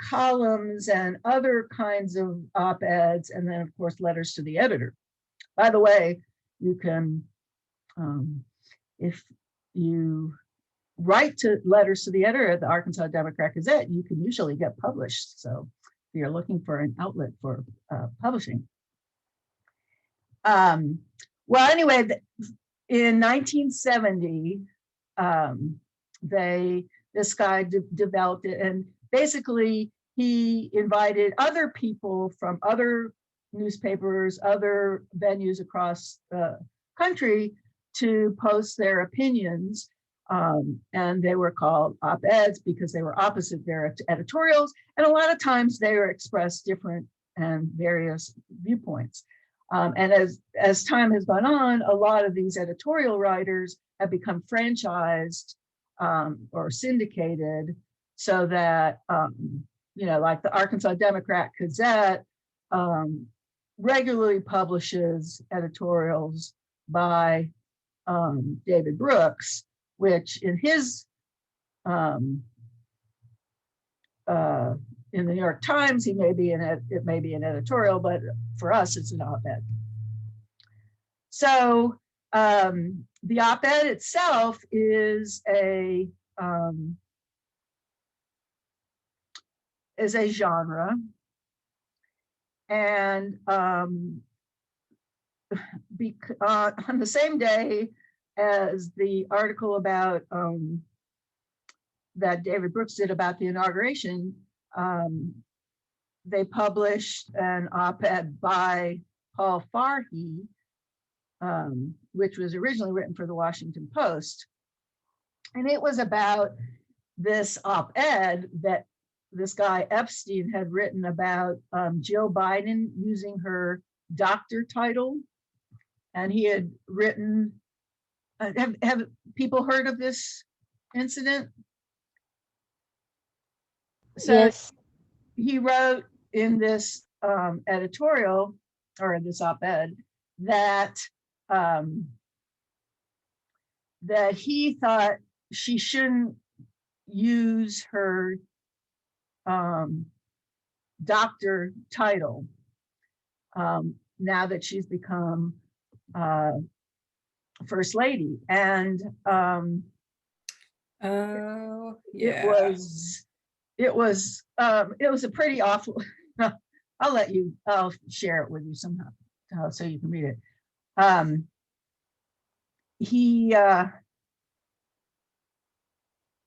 columns and other kinds of op-eds. And then, of course, letters to the editor. By the way, you can, if you write to letters to the editor at the Arkansas Democrat Gazette, you can usually get published. So if you're looking for an outlet for publishing. Well, anyway, in 1970, this guy developed it, and basically he invited other people from other newspapers, other venues across the country to post their opinions. And they were called op-eds because they were opposite their editorials. And a lot of times they were expressed different and various viewpoints. And as time has gone on, a lot of these editorial writers have become franchised or syndicated, so that, like the Arkansas Democrat Gazette regularly publishes editorials by David Brooks, which in his in the New York Times, it may be an editorial, but for us, it's an op-ed. So the op-ed itself is a genre, and on the same day as the article about that David Brooks did about the inauguration, they published an op-ed by Paul Farhi, which was originally written for the Washington Post. And it was about this op-ed that this guy Epstein had written about Jill Biden using her doctor title. And he had written, have people heard of this incident? So Yes. he wrote in this editorial, or this op-ed, that that he thought she shouldn't use her doctor title now that she's become First Lady. And it was a pretty awful. I'll share it with you somehow so you can read it.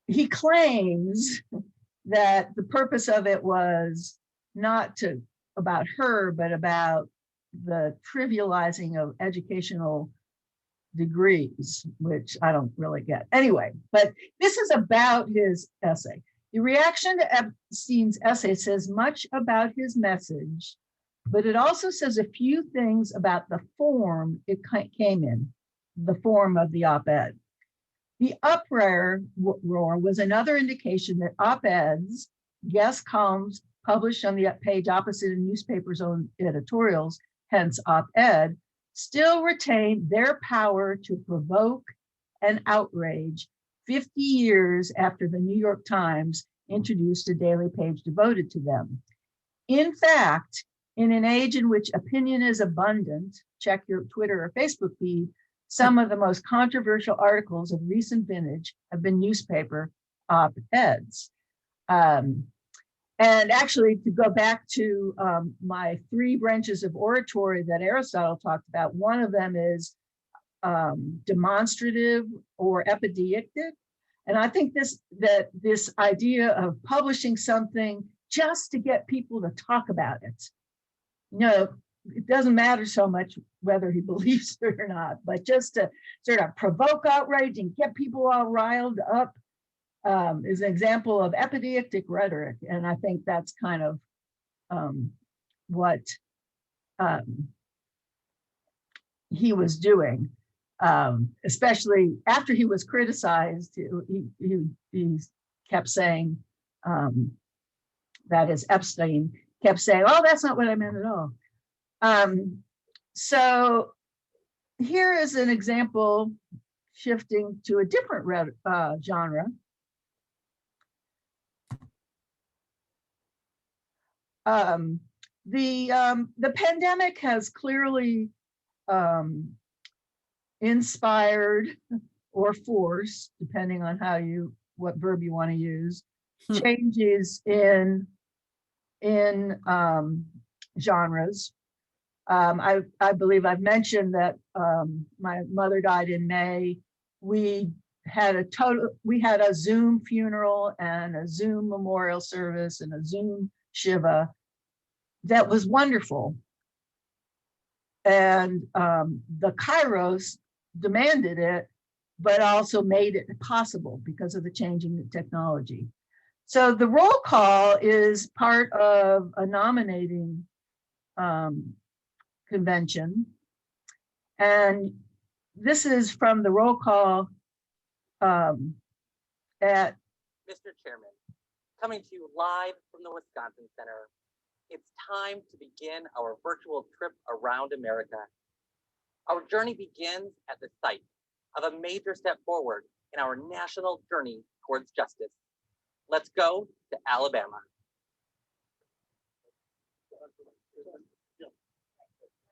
He claims that the purpose of it was not about her, but about the trivializing of educational degrees, which I don't really get. Anyway, but this is about his essay. The reaction to Epstein's essay says much about his message, but it also says a few things about the form it came in, the form of the op-ed. The uproar was another indication that op-eds, guest columns published on the page opposite a newspaper's own editorials, hence op-ed, still retain their power to provoke and outrage 50 years after the New York Times introduced a daily page devoted to them. In fact, in an age in which opinion is abundant, check your Twitter or Facebook feed, some of the most controversial articles of recent vintage have been newspaper op-eds. And actually, to go back to my 3 branches of oratory that Aristotle talked about, one of them is demonstrative or epideictic. And I think this idea of publishing something just to get people to talk about it, it doesn't matter so much whether he believes it or not, but just to sort of provoke outrage and get people all riled up is an example of epideictic rhetoric. And I think that's kind of what he was doing, especially after he was criticized. He kept saying, that is, Epstein kept saying, oh, that's not what I meant at all. So here is an example shifting to a different genre. The pandemic has clearly inspired or forced, depending on what verb you want to use, changes in genres. I believe I've mentioned that my mother died in May. We had a Zoom funeral and a Zoom memorial service and a Zoom Shiva. That was wonderful. And the Kairos demanded it, but also made it possible because of the changing technology. So the roll call is part of a nominating convention. And this is from the roll call at Mr. Chairman, coming to you live from the Wisconsin Center. It's time to begin our virtual trip around America. Our journey begins at the site of a major step forward in our national journey towards justice. Let's go to Alabama.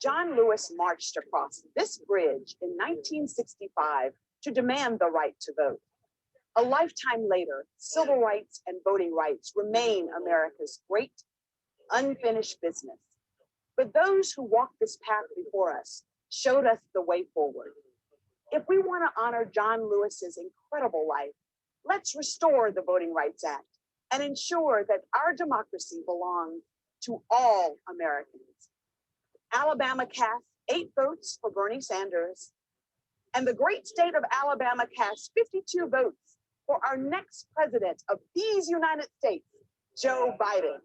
John Lewis marched across this bridge in 1965 to demand the right to vote. A lifetime later, civil rights and voting rights remain America's great unfinished business. But those who walked this path before us showed us the way forward. If we want to honor John Lewis's incredible life, let's restore the Voting Rights Act and ensure that our democracy belongs to all Americans. Alabama cast 8 votes for Bernie Sanders, and the great state of Alabama cast 52 votes for our next president of these United States, Joe Biden.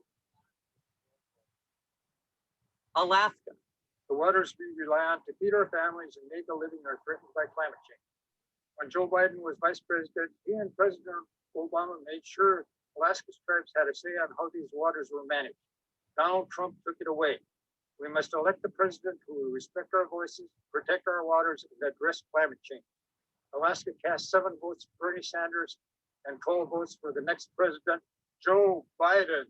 Alaska. The waters we rely on to feed our families and make a living are threatened by climate change. When Joe Biden was vice president, he and President Obama made sure Alaska's tribes had a say on how these waters were managed. Donald Trump took it away. We must elect a president who will respect our voices, protect our waters, and address climate change. Alaska cast 7 votes for Bernie Sanders and 12 votes for the next president, Joe Biden.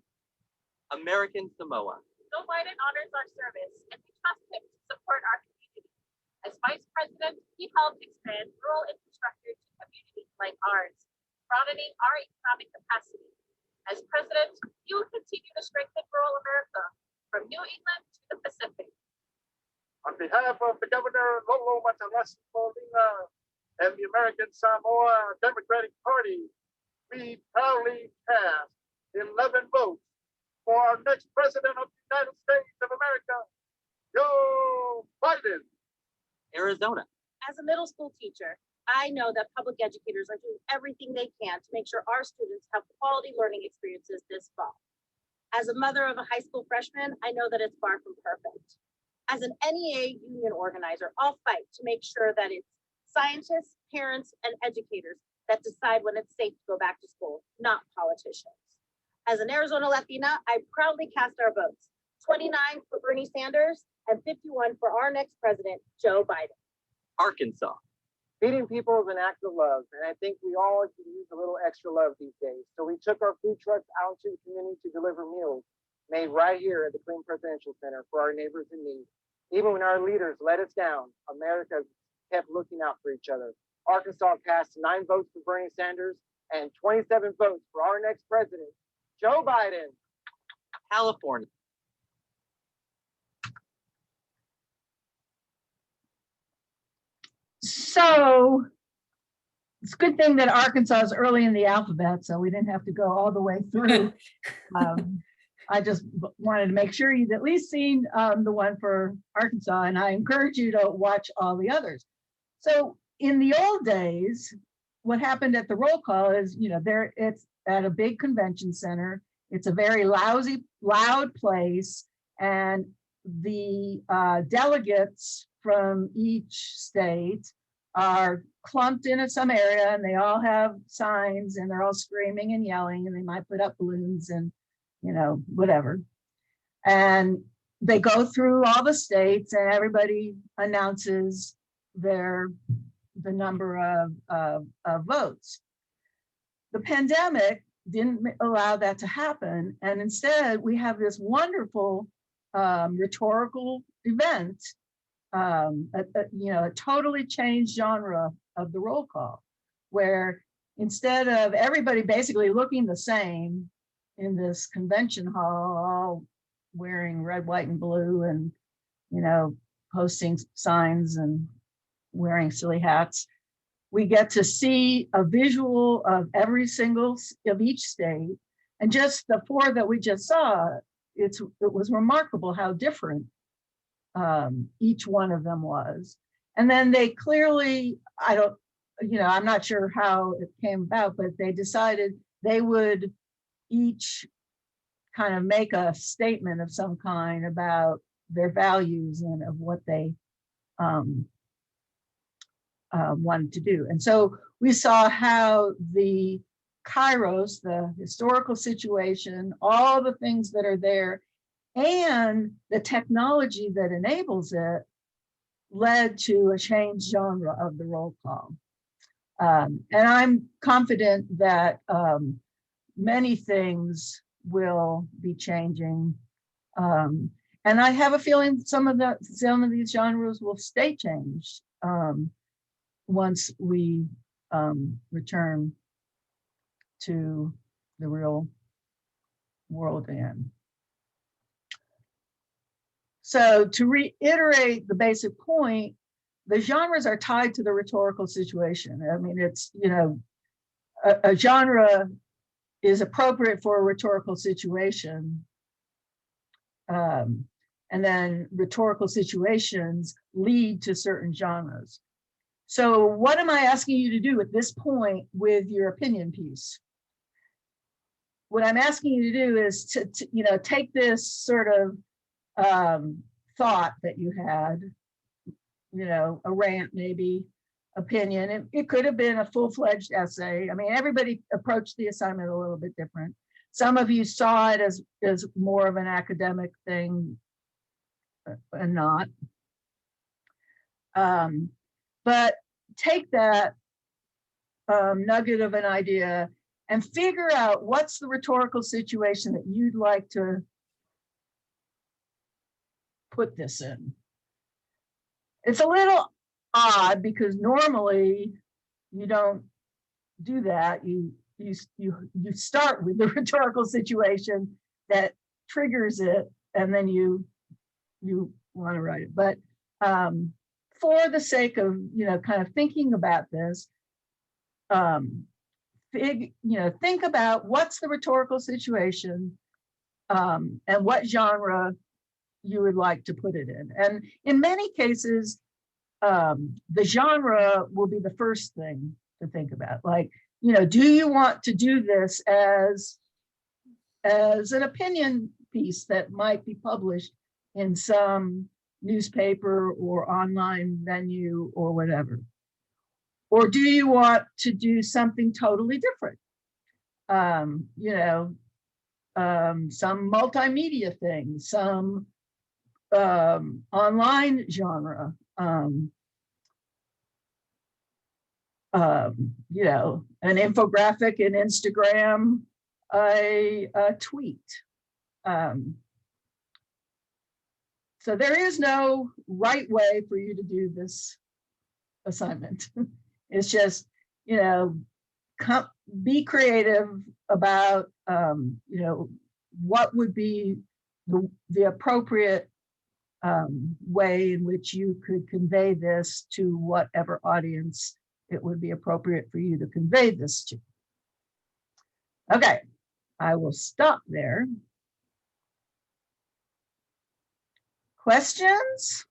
American Samoa. Joe Biden honors our service, and we trust him to support our community. As vice president, he helped expand rural infrastructure to communities like ours, broadening our economic capacity. As president, he will continue to strengthen rural America from New England to the Pacific. On behalf of the Governor Lolo Matalas Molina and the American Samoa Democratic Party, we proudly cast 11 votes for our next president of the United States of America, Joe Biden. Arizona. As a middle school teacher, I know that public educators are doing everything they can to make sure our students have quality learning experiences this fall. As a mother of a high school freshman, I know that it's far from perfect. As an NEA union organizer, I'll fight to make sure that it's scientists, parents, and educators that decide when it's safe to go back to school, not politicians. As an Arizona Latina, I proudly cast our votes, 29 for Bernie Sanders and 51 for our next president, Joe Biden. Arkansas. Feeding people is an act of love, and I think we all could use a little extra love these days. So we took our food trucks out into the community to deliver meals made right here at the Clinton Presidential Center for our neighbors in need. Even when our leaders let us down, America kept looking out for each other. Arkansas cast 9 votes for Bernie Sanders and 27 votes for our next president, Joe Biden. California. So it's a good thing that Arkansas is early in the alphabet, so we didn't have to go all the way through. I just wanted to make sure you'd at least seen the one for Arkansas, and I encourage you to watch all the others. So in the old days, what happened at the roll call is, it's at a big convention center. It's a very loud place, and the delegates from each state are clumped into some area, and they all have signs, and they're all screaming and yelling, and they might put up balloons and whatever. And they go through all the states, and everybody announces the number of votes. The pandemic didn't allow that to happen, and instead we have this wonderful rhetorical event, a totally changed genre of the roll call, where instead of everybody basically looking the same in this convention hall, all wearing red, white, and blue, and posting signs and wearing silly hats, we get to see a visual of every single of each state. And just the 4 that we just saw, it was remarkable how different each one of them was. And then they clearly, I'm not sure how it came about, but they decided they would each kind of make a statement of some kind about their values and of what they wanted to do. And so we saw how the kairos, the historical situation, all the things that are there, and the technology that enables it led to a changed genre of the roll call. And I'm confident that many things will be changing. And I have a feeling some of these genres will stay changed once we return to the real world again. So to reiterate the basic point, the genres are tied to the rhetorical situation. I mean, it's, a genre is appropriate for a rhetorical situation. And then rhetorical situations lead to certain genres. So what am I asking you to do at this point with your opinion piece? What I'm asking you to do is to take this sort of thought that you had, a rant, maybe opinion. It could have been a full-fledged essay. I mean, everybody approached the assignment a little bit different. Some of you saw it as more of an academic thing and not. But take that nugget of an idea and figure out what's the rhetorical situation that you'd like to put this in. It's a little odd because normally you don't do that. You start with the rhetorical situation that triggers it, and then you want to write it. But for the sake of kind of thinking about this, think about what's the rhetorical situation and what genre you would like to put it in. And in many cases, the genre will be the first thing to think about. Like, do you want to do this as an opinion piece that might be published in some newspaper or online venue or whatever? Or do you want to do something totally different? Some multimedia thing, some online genre, an infographic, an Instagram, a tweet. So there is no right way for you to do this assignment. It's just, be creative about, what would be the appropriate way in which you could convey this to whatever audience it would be appropriate for you to convey this to. Okay, I will stop there. Questions?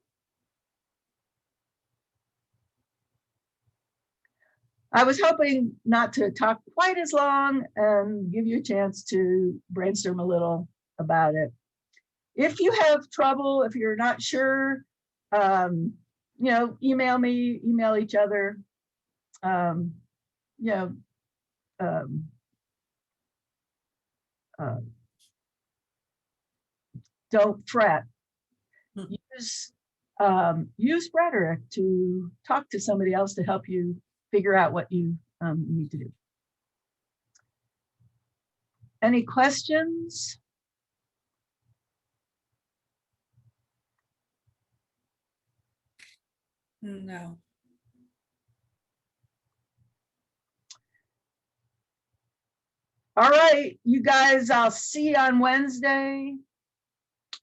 I was hoping not to talk quite as long and give you a chance to brainstorm a little about it. If you have trouble, if you're not sure, email me, email each other. Don't fret. Use use rhetoric to talk to somebody else to help you figure out what you need to do. Any questions? No. All right, you guys, I'll see you on Wednesday.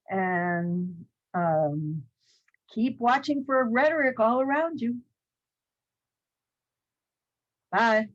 And keep watching for rhetoric all around you. Bye.